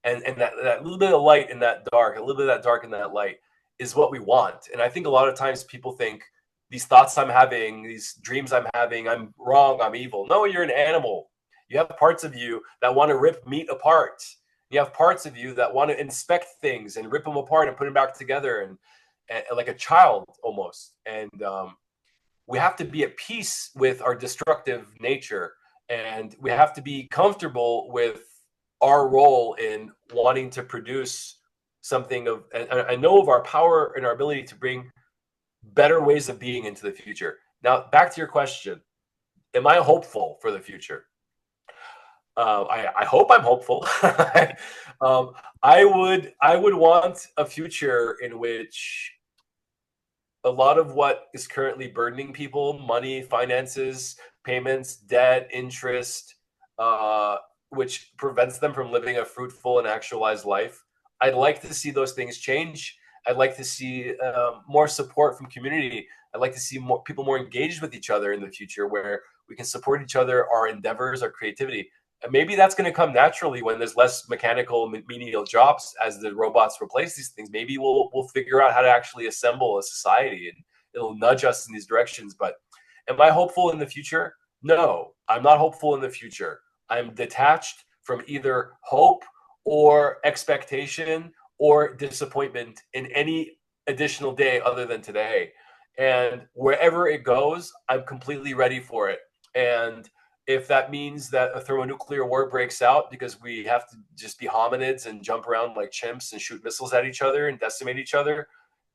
and that little bit of light in that dark, a little bit of that dark in that light, is what we want. And I think a lot of times people think these thoughts I'm having, these dreams I'm having, I'm wrong, I'm evil. No, you're an animal. You have parts of you that want to rip meat apart. You have parts of you that want to inspect things and rip them apart and put them back together, and like a child almost. And we have to be at peace with our destructive nature, and we have to be comfortable with our role in wanting to produce something of, and I know of our power and our ability to bring better ways of being into the future. Now, back to your question. Am I hopeful for the future? I hope I'm hopeful. I would want a future in which a lot of what is currently burdening people, money, finances, payments, debt, interest, which prevents them from living a fruitful and actualized life. I'd like to see those things change. I'd like to see more support from community. I'd like to see more people more engaged with each other in the future, where we can support each other, our endeavors, our creativity. And maybe that's going to come naturally when there's less mechanical, menial jobs as the robots replace these things. Maybe we'll figure out how to actually assemble a society, and it'll nudge us in these directions. But am I hopeful in the future? No, I'm not hopeful in the future. I'm detached from either hope or expectation or disappointment in any additional day other than today. And wherever it goes, I'm completely ready for it. And if that means that a thermonuclear war breaks out because we have to just be hominids and jump around like chimps and shoot missiles at each other and decimate each other,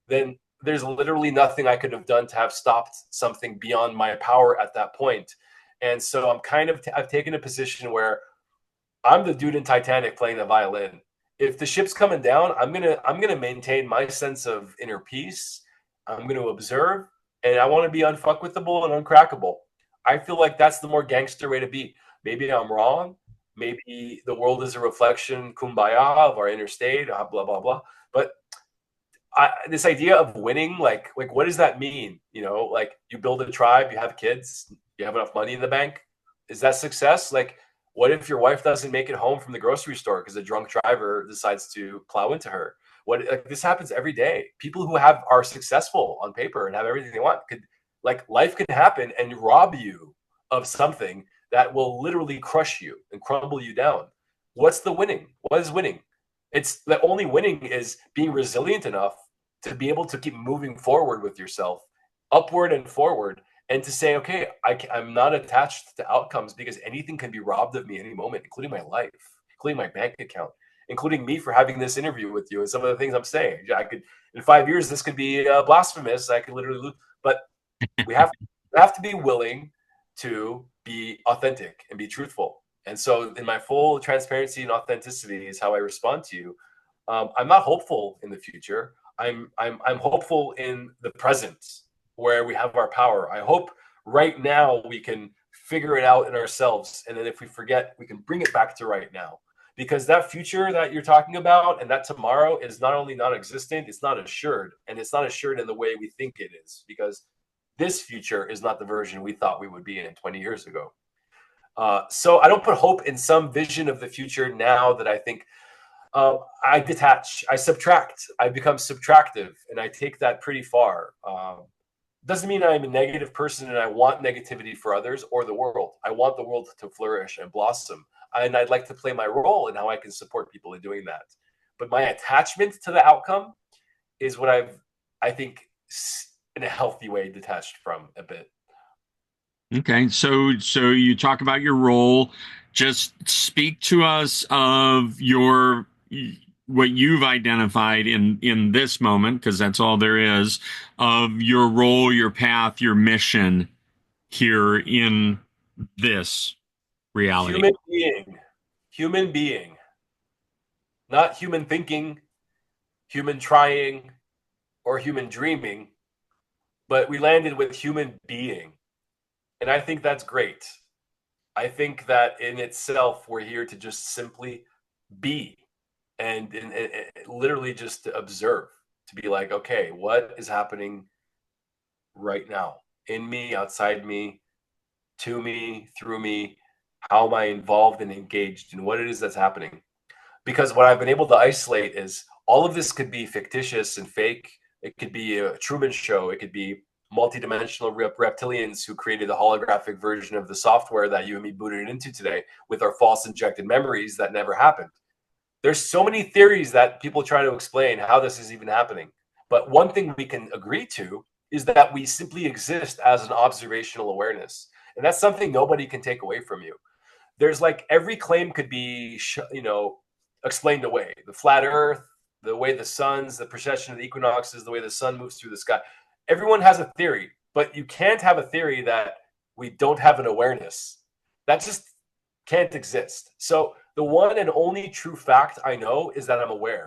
then there's literally nothing I could have done to have stopped something beyond my power at that point. And so I've taken a position where I'm the dude in Titanic playing the violin. If the ship's coming down, I'm gonna maintain my sense of inner peace. I'm gonna observe, and I want to be unfuckwithable and uncrackable. I feel like that's the more gangster way to be. Maybe I'm wrong. Maybe the world is a reflection, kumbaya, of our inner state, blah blah blah. But this idea of winning, like what does that mean? You know, like you build a tribe, you have kids, you have enough money in the bank. Is that success? Like, what if your wife doesn't make it home from the grocery store because a drunk driver decides to plow into her? What, like, this happens every day. People who are successful on paper and have everything they want could, like, life can happen and rob you of something that will literally crush you and crumble you down. What's the winning? What is winning? It's the only winning is being resilient enough to be able to keep moving forward with yourself, upward and forward, and to say, okay, I'm not attached to outcomes because anything can be robbed of me any moment, including my life, including my bank account, including me for having this interview with you and some of the things I'm saying. I could, in 5 years, this could be blasphemous. I could literally lose, but we have to be willing to be authentic and be truthful. And so, in my full transparency and authenticity is how I respond to you. I'm not hopeful in the future. I'm hopeful in the present where we have our power. I hope right now we can figure it out in ourselves, and then if we forget, we can bring it back to right now. Because that future that you're talking about and that tomorrow is not only non-existent, it's not assured, and it's not assured in the way we think it is. Because this future is not the version we thought we would be in 20 years ago. So I don't put hope in some vision of the future now that I think I detach, I subtract, I become subtractive, and I take that pretty far. Doesn't mean I'm a negative person and I want negativity for others or the world. I want the world to flourish and blossom. And I'd like to play my role in how I can support people in doing that. But my attachment to the outcome is what I think, in a healthy way, detached from a bit. Okay, so you talk about your role. Just speak to us of your what you've identified in this moment, because that's all there is, of your role, your path, your mission here in this reality. Human being, not human thinking, human trying, or human dreaming, but we landed with human being. And I think that's great. I think that in itself, we're here to just simply be and literally just to observe, to be like, okay, what is happening right now in me, outside me, to me, through me? How am I involved and engaged in what it is that's happening? Because what I've been able to isolate is all of this could be fictitious and fake. It could be a Truman Show. It could be multidimensional reptilians who created a holographic version of the software that you and me booted into today with our false injected memories that never happened. There's so many theories that people try to explain how this is even happening. But one thing we can agree to is that we simply exist as an observational awareness. And that's something nobody can take away from you. There's, like, every claim could be, explained away. The flat earth, the way the precession of the equinoxes, the way the sun moves through the sky. Everyone has a theory, but you can't have a theory that we don't have an awareness. That just can't exist. So the one and only true fact I know is that I'm aware,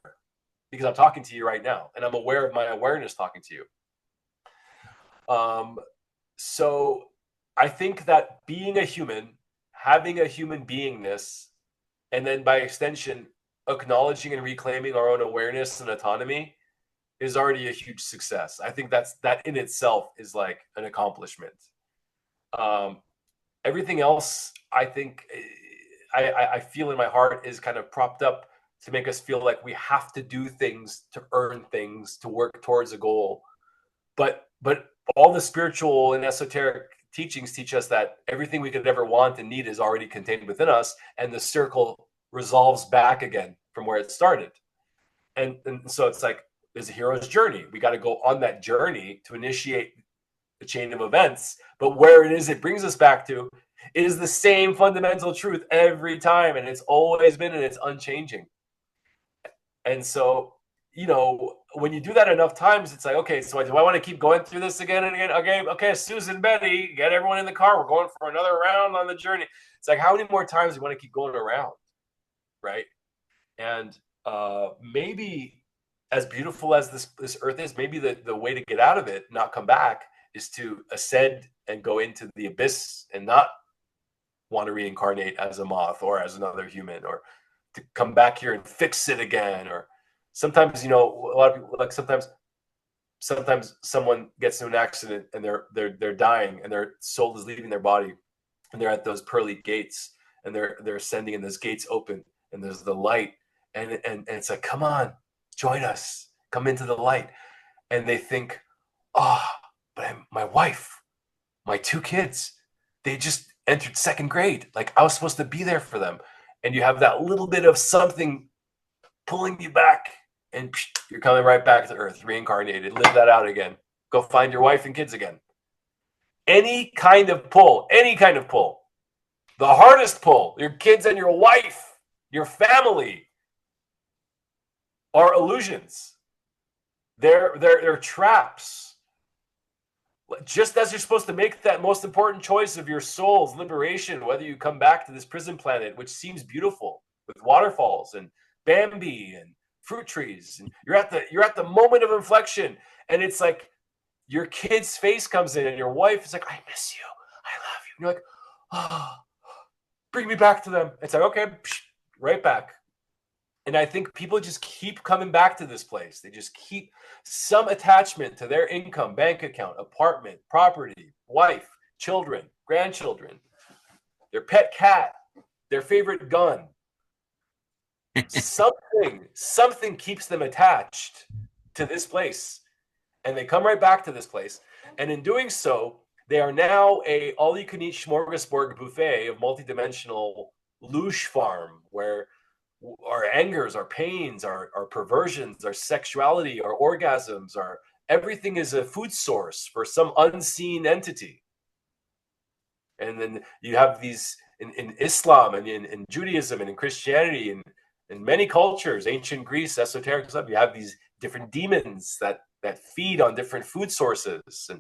because I'm talking to you right now, and I'm aware of my awareness talking to you. So I think that being a human, having a human beingness, and then by extension, acknowledging and reclaiming our own awareness and autonomy is already a huge success. I think that in itself is like an accomplishment. Everything else, I think, I feel in my heart is kind of propped up to make us feel like we have to do things to earn things, to work towards a goal. But all the spiritual and esoteric teachings teach us that everything we could ever want and need is already contained within us, and the circle resolves back again from where it started. And so it's like, there's a hero's journey. We got to go on that journey to initiate the chain of events. But where it brings us back to, it is the same fundamental truth every time. And it's always been, and it's unchanging. And so, when you do that enough times, it's like, okay, so do I want to keep going through this again and again? Okay, Susan, Betty, get everyone in the car. We're going for another round on the journey. It's like, how many more times do you want to keep going around, right? And maybe, as beautiful as this earth is, maybe the way to get out of it, not come back, is to ascend and go into the abyss and not want to reincarnate as a moth or as another human, or to come back here and fix it again. Or sometimes, a lot of people, like sometimes someone gets into an accident and they're dying and their soul is leaving their body, and they're at those pearly gates, and they're ascending, and those gates open, and there's the light, and it's like, come on, join us, come into the light. And they think, oh, but my wife, my 2 kids, they just entered 2nd grade. Like, I was supposed to be there for them. And you have that little bit of something pulling you back, and you're coming right back to earth, reincarnated. Live that out again. Go find your wife and kids again. Any kind of pull. The hardest pull, your kids and your wife, your family, are illusions. They're traps. Just as you're supposed to make that most important choice of your soul's liberation, whether you come back to this prison planet, which seems beautiful with waterfalls and Bambi and fruit trees, and you're at the moment of inflection, and it's like your kid's face comes in, and your wife is like, I miss you, I love you. And you're like, oh, bring me back to them. It's like, okay, right back. And I think people just keep coming back to this place. They just keep some attachment to their income, bank account, apartment, property, wife, children, grandchildren, their pet cat, their favorite gun. Something keeps them attached to this place. And they come right back to this place. And in doing so, they are now a all-you-can-eat smorgasbord buffet of multidimensional louche farm, where our angers, our pains, our perversions, our sexuality, our orgasms, everything is a food source for some unseen entity. And then you have these in Islam and in Judaism and in Christianity and in many cultures, ancient Greece, esoteric stuff, you have these different demons that feed on different food sources.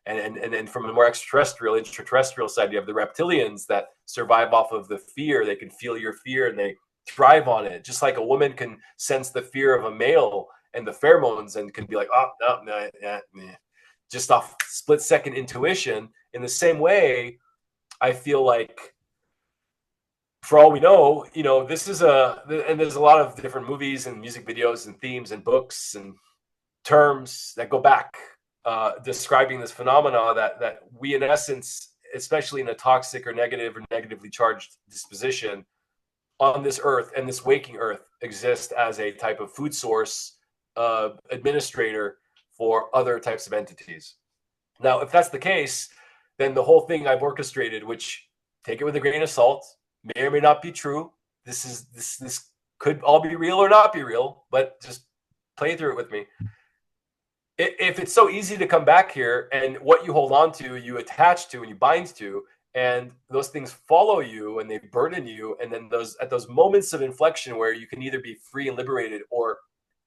And from a more intraterrestrial side, you have the reptilians that survive off of the fear. They can feel your fear and they thrive on it. Just like a woman can sense the fear of a male and the pheromones and can be like, oh, no, just off split-second intuition. In the same way, I feel like, for all we know, this is and there's a lot of different movies and music videos and themes and books and terms that go back describing this phenomena that we, in essence, especially in a toxic or negative or negatively charged disposition on this earth and this waking earth, exist as a type of food source administrator for other types of entities. Now, if that's the case, then the whole thing I've orchestrated, which, take it with a grain of salt, may or may not be true. This could all be real or not be real, but just play through it with me. If it's so easy to come back here, and what you hold on to, you attach to and you bind to, and those things follow you and they burden you, and then at those moments of inflection where you can either be free and liberated or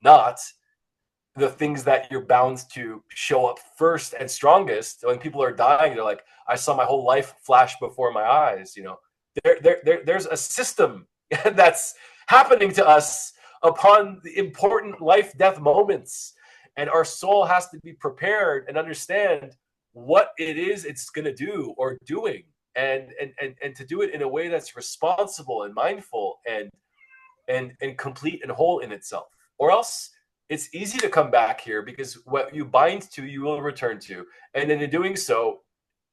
not, the things that you're bound to show up first and strongest. When people are dying, they're like, I saw my whole life flash before my eyes. There's a system that's happening to us upon the important life-death moments. And our soul has to be prepared and understand what it is it's going to do or doing, and to do it in a way that's responsible and mindful and complete and whole in itself. Or else it's easy to come back here, because what you bind to, you will return to. And in doing so,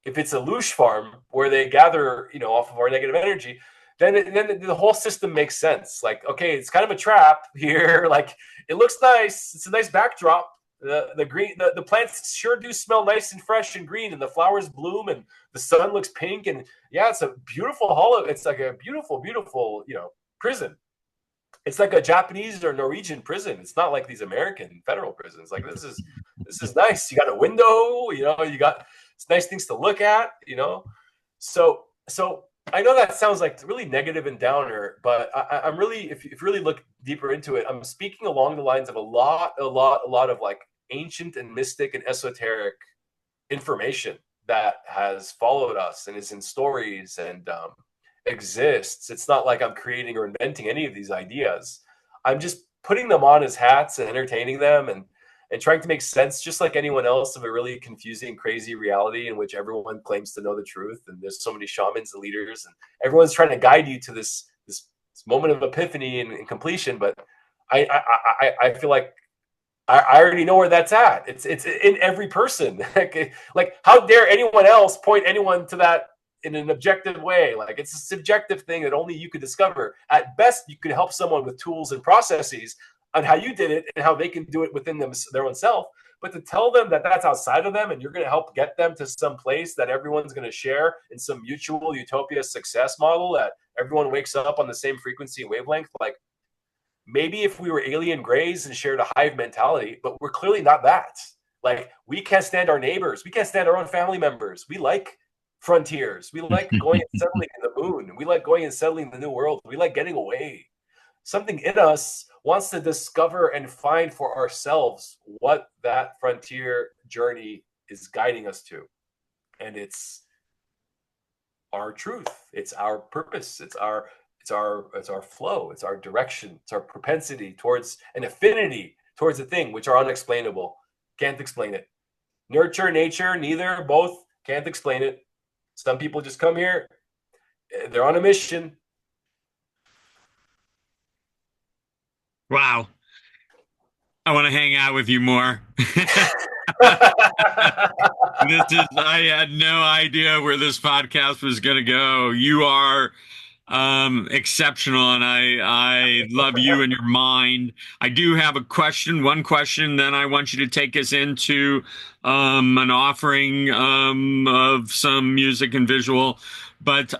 if it's a louche farm where they gather, off of our negative energy, then the whole system makes sense. Like, okay, it's kind of a trap here. Like, it looks nice. It's a nice backdrop. The green, the plants sure do smell nice and fresh and green, and the flowers bloom, and the sun looks pink, and yeah, it's a beautiful hollow. It's like a beautiful, beautiful, prison. It's like a Japanese or Norwegian prison. It's not like these American federal prisons. Like this is nice. You got a window, you got it's nice things to look at, So I know that sounds like really negative and downer, but I'm really, if you really look deeper into it, I'm speaking along the lines of a lot of like ancient and mystic and esoteric information that has followed us and is in stories and exists. It's not like I'm creating or inventing any of these ideas. I'm just putting them on as hats and entertaining them and trying to make sense, just like anyone else, of a really confusing, crazy reality in which everyone claims to know the truth. And there's so many shamans and leaders, and everyone's trying to guide you to this moment of epiphany and completion. But I feel like I already know where that's at. It's in every person. Like, how dare anyone else point anyone to that in an objective way? Like, it's a subjective thing that only you could discover. At best, you could help someone with tools and processes on how you did it and how they can do it within their own self. But to tell them that that's outside of them and you're going to help get them to some place that everyone's going to share in some mutual utopia success model that everyone wakes up on the same frequency and wavelength, like, maybe if we were alien grays and shared a hive mentality, but we're clearly not that. Like, we can't stand our neighbors. We can't stand our own family members. We like frontiers. We like going and settling in the moon. We like going and settling in the new world. We like getting away. Something in us wants to discover and find for ourselves what that frontier journey is guiding us to. And it's our truth. It's our purpose. It's our flow. It's our direction. It's our propensity towards an affinity towards a thing which are unexplainable. Can't explain it. Nurture, nature, neither, both, can't explain it. Some people just come here. They're on a mission. Wow. I want to hang out with you more. I had no idea where this podcast was going to go. You are exceptional, and I love you and your mind. I do have a question, one question, then I want you to take us into an offering of some music and visual. But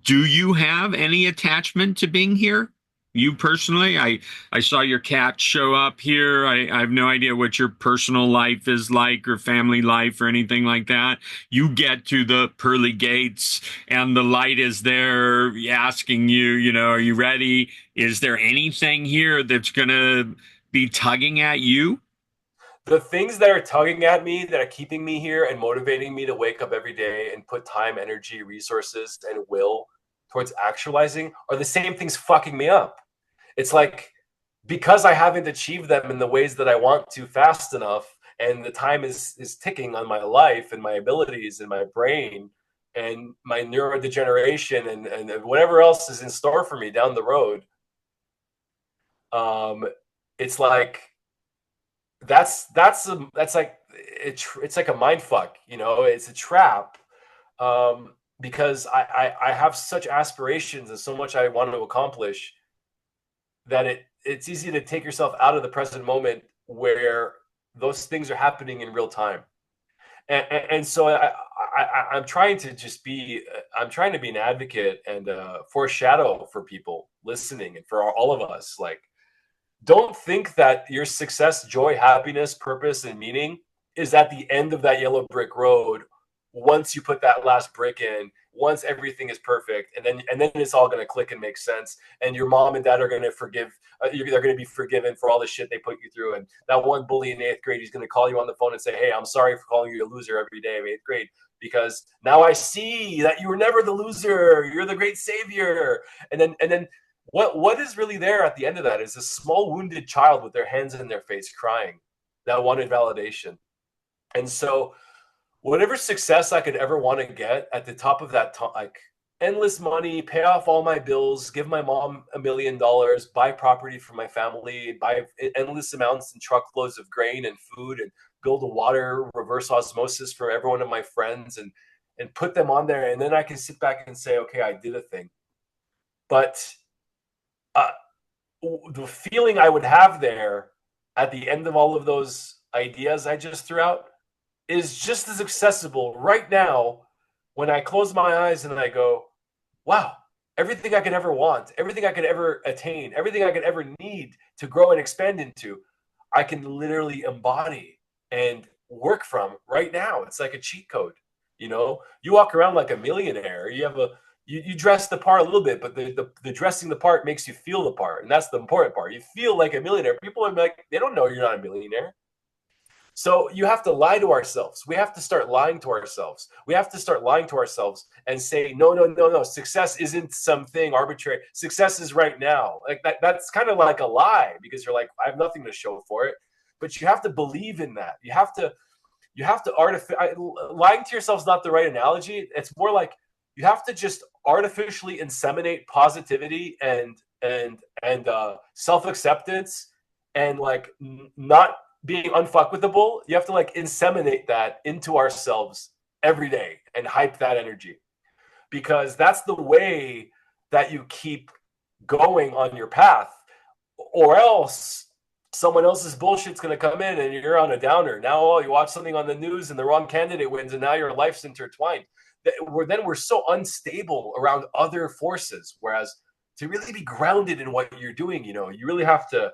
do you have any attachment to being here? You personally, I saw your cat show up here. I have no idea what your personal life is like or family life or anything like that. You get to the pearly gates and the light is there asking you, are you ready? Is there anything here that's going to be tugging at you? The things that are tugging at me, that are keeping me here and motivating me to wake up every day and put time, energy, resources, and will towards actualizing, are the same things fucking me up. It's like, because I haven't achieved them in the ways that I want to fast enough, and the time is ticking on my life and my abilities and my brain and my neurodegeneration and whatever else is in store for me down the road. It's like, that's like, it's like a mind fuck, it's a trap. Because I have such aspirations and so much I want to accomplish that it's easy to take yourself out of the present moment where those things are happening in real time. And so I'm trying to just be, I'm trying to be an advocate and foreshadow for people listening and for all of us. Like, don't think that your success, joy, happiness, purpose, and meaning is at the end of that yellow brick road. Once you put that last brick in, once everything is perfect, and then it's all going to click and make sense, and your mom and dad are going to forgive. They're going to be forgiven for all the shit they put you through. And that one bully in eighth grade, he's going to call you on the phone and say, "Hey, I'm sorry for calling you a loser every day of eighth grade, because now I see that you were never the loser. You're the great savior." And then what is really there at the end of that is a small wounded child with their hands in their face crying that wanted validation. And so whatever success I could ever want to get at the top of that, like endless money, pay off all my bills, give my mom $1 million, buy property for my family, buy endless amounts and truckloads of grain and food, and build a water reverse osmosis for every one of my friends, and put them on there. And then I can sit back and say, okay, I did a thing. But the feeling I would have there at the end of all of those ideas I just threw out is just as accessible right now when I close my eyes and I go, wow, everything I could ever want, everything I could ever attain, everything I could ever need to grow and expand into, I can literally embody and work from right now. It's like a cheat code. You walk around like a millionaire. You dress the part a little bit, but the dressing the part makes you feel the part, and that's the important part. You feel like a millionaire. People are like, they don't know you're not a millionaire. So you have to lie to ourselves. We have to start lying to ourselves. We have to start lying to ourselves and say, no, no, no, no. Success isn't something arbitrary. Success is right now. Like that's kind of like a lie, because you're like, I have nothing to show for it. But you have to believe in that. Lying to yourself is not the right analogy. It's more like you have to just artificially inseminate positivity and self-acceptance, and like not being unfuckwithable. You have to like inseminate that into ourselves every day and hype that energy, because that's the way that you keep going on your path. Or else someone else's bullshit's going to come in and you're on a downer. Now you watch something on the news and the wrong candidate wins, and now your life's intertwined. We're so unstable around other forces. Whereas to really be grounded in what you're doing, you really have to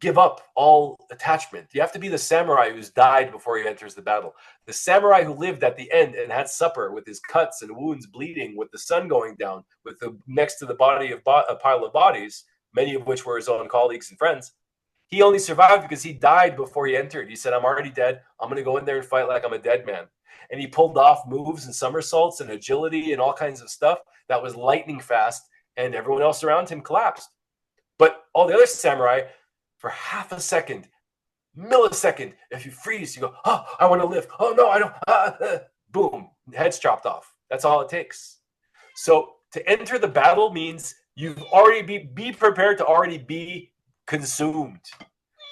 give up all attachment. You have to be the samurai who's died before he enters the battle. The samurai who lived at the end and had supper with his cuts and wounds bleeding, with the sun going down, with the next to the body of a pile of bodies, many of which were his own colleagues and friends. He only survived because he died before he entered. He said, I'm already dead. I'm going to go in there and fight like I'm a dead man. And he pulled off moves and somersaults and agility and all kinds of stuff that was lightning fast, and everyone else around him collapsed. But all the other samurai, for half a second, millisecond, if you freeze, you go, oh, I want to live. Oh, no, I don't. Boom, head's chopped off. That's all it takes. So to enter the battle means you've already be prepared to already be consumed.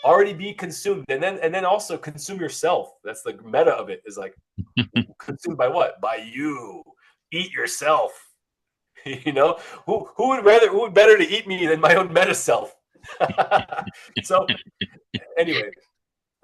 Already be consumed. And then also consume yourself. That's the meta of it, is like, consumed by what? By you. Eat yourself. Who would better to eat me than my own meta self? So anyway,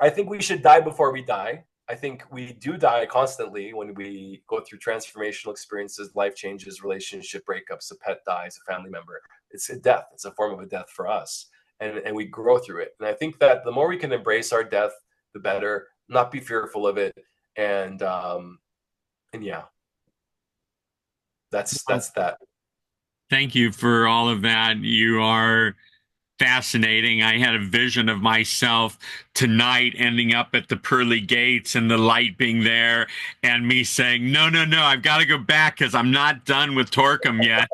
I think we should die before we die. I think we do die constantly when we go through transformational experiences, life changes, relationship breakups, a pet dies, a family member. It's a death. It's a form of a death for us. And we grow through it. And I think that the more we can embrace our death, the better, not be fearful of it. And yeah, that's that. Thank you for all of that. You are fascinating. I had a vision of myself tonight ending up at the pearly gates and the light being there, and me saying, no, no, no, I've got to go back because I'm not done with Torkom yet.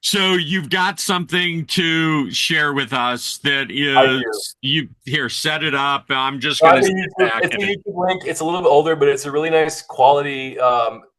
So you've got something to share with us that is, you here, set it up. I'm just going to sit back. It's a YouTube link. It's a little bit older, but it's a really nice quality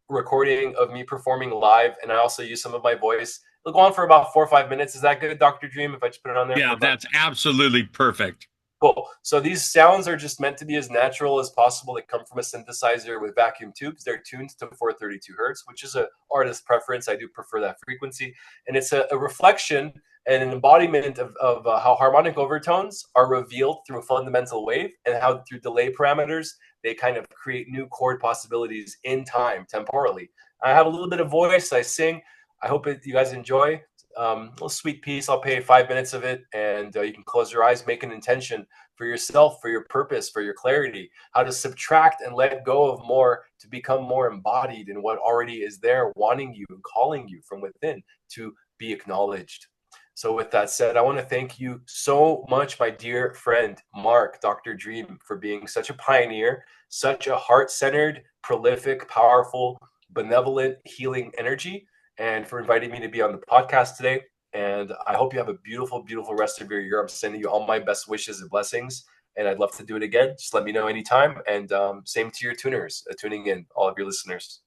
recording of me performing live, and I also use some of my voice. It'll go on for about 4 or 5 minutes. Is that good, Dr. Dream, if I just put it on there? Yeah, that's absolutely perfect. Cool. So these sounds are just meant to be as natural as possible. They come from a synthesizer with vacuum tubes. They're tuned to 432 hertz, which is an artist preference. I do prefer that frequency. And it's a reflection and an embodiment of how harmonic overtones are revealed through a fundamental wave, and how through delay parameters, they kind of create new chord possibilities in time, temporally. I have a little bit of voice. I sing. I hope you guys enjoy. Little sweet piece. I'll pay 5 minutes of it, and you can close your eyes, make an intention for yourself, for your purpose, for your clarity, how to subtract and let go of more to become more embodied in what already is there, wanting you and calling you from within to be acknowledged. So with that said, I want to thank you so much, my dear friend, Mark, Dr. Dream, for being such a pioneer, such a heart-centered, prolific, powerful, benevolent, healing energy, and for inviting me to be on the podcast today. And I hope you have a beautiful, beautiful rest of your year. I'm sending you all my best wishes and blessings, and I'd love to do it again. Just let me know anytime. And same to your tuners, tuning in, all of your listeners.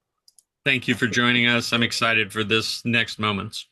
Thank you for joining us. I'm excited for this next moments.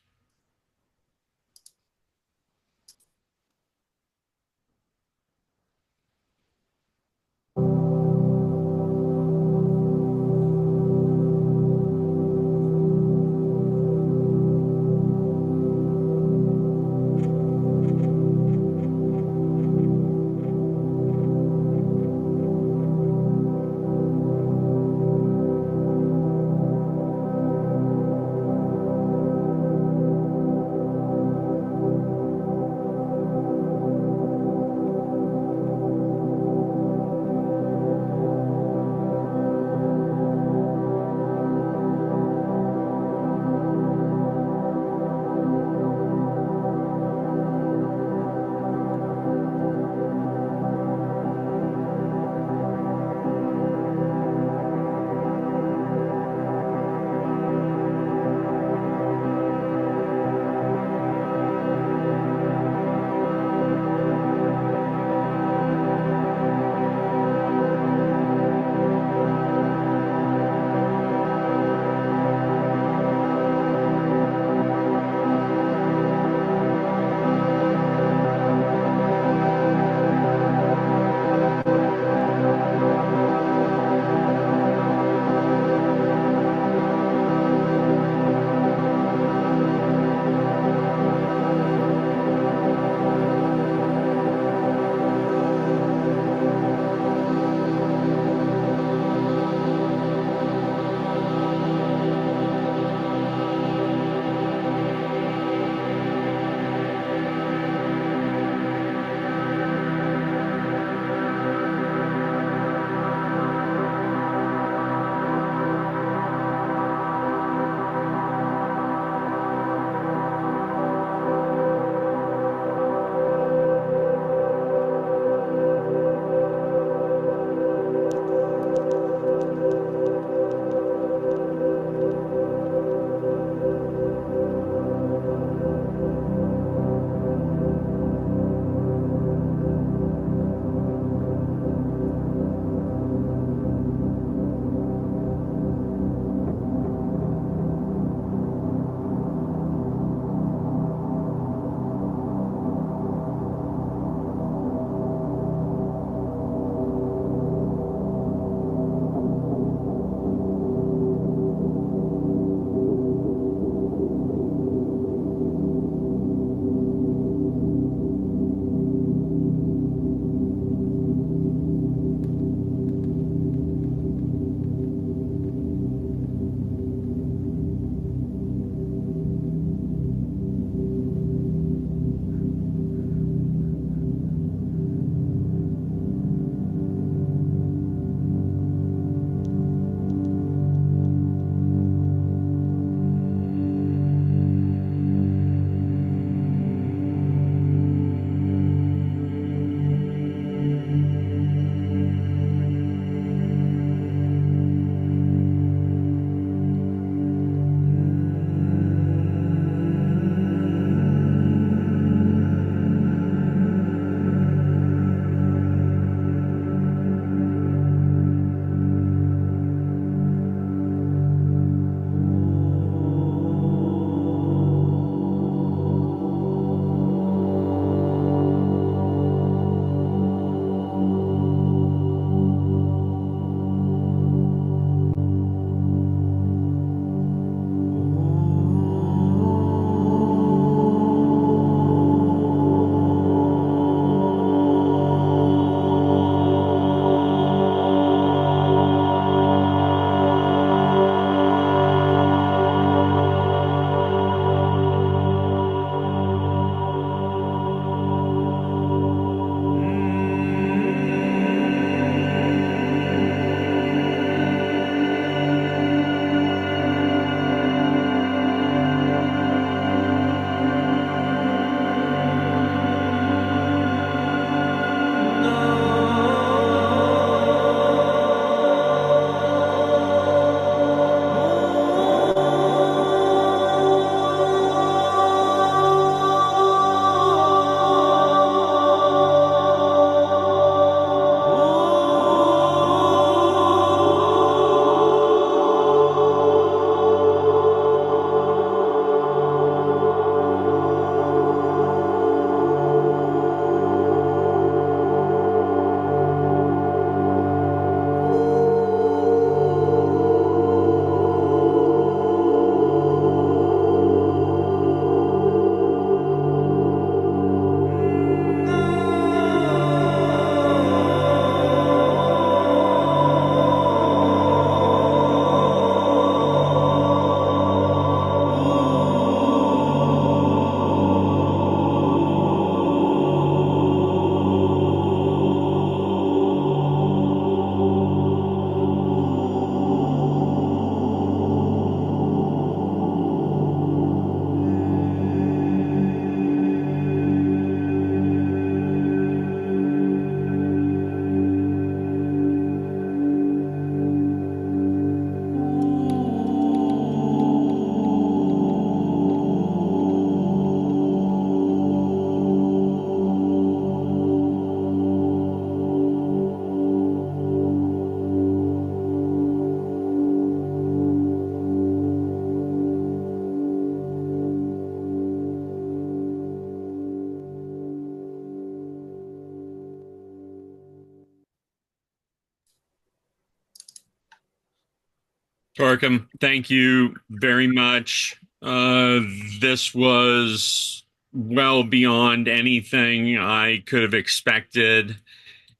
Torkom, thank you very much. This was well beyond anything I could have expected.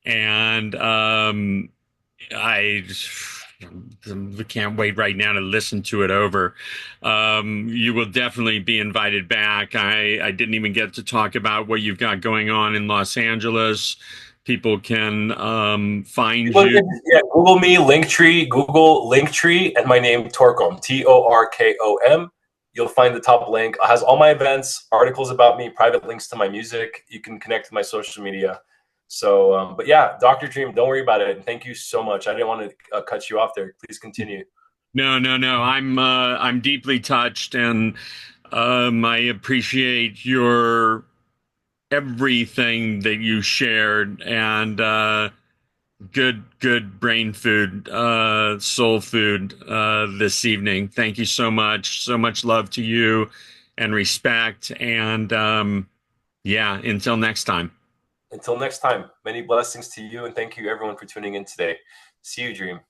And I can't wait right now to listen to it over. You will definitely be invited back. I didn't even get to talk about what you've got going on in Los Angeles. People can find People you. can, yeah, Google Linktree, and my name Torkom, Torkom. You'll find the top link. It has all my events, articles about me, private links to my music. You can connect to my social media. So, but yeah, Dr. Dream, don't worry about it. And thank you so much. I didn't want to cut you off there. Please continue. No, no, no. I'm deeply touched, and I appreciate your everything that you shared, and good brain food, soul food this evening. Thank you so much. So much love to you and respect. And yeah, until next time. Until next time, many blessings to you. And thank you, everyone, for tuning in today. See you, Dream.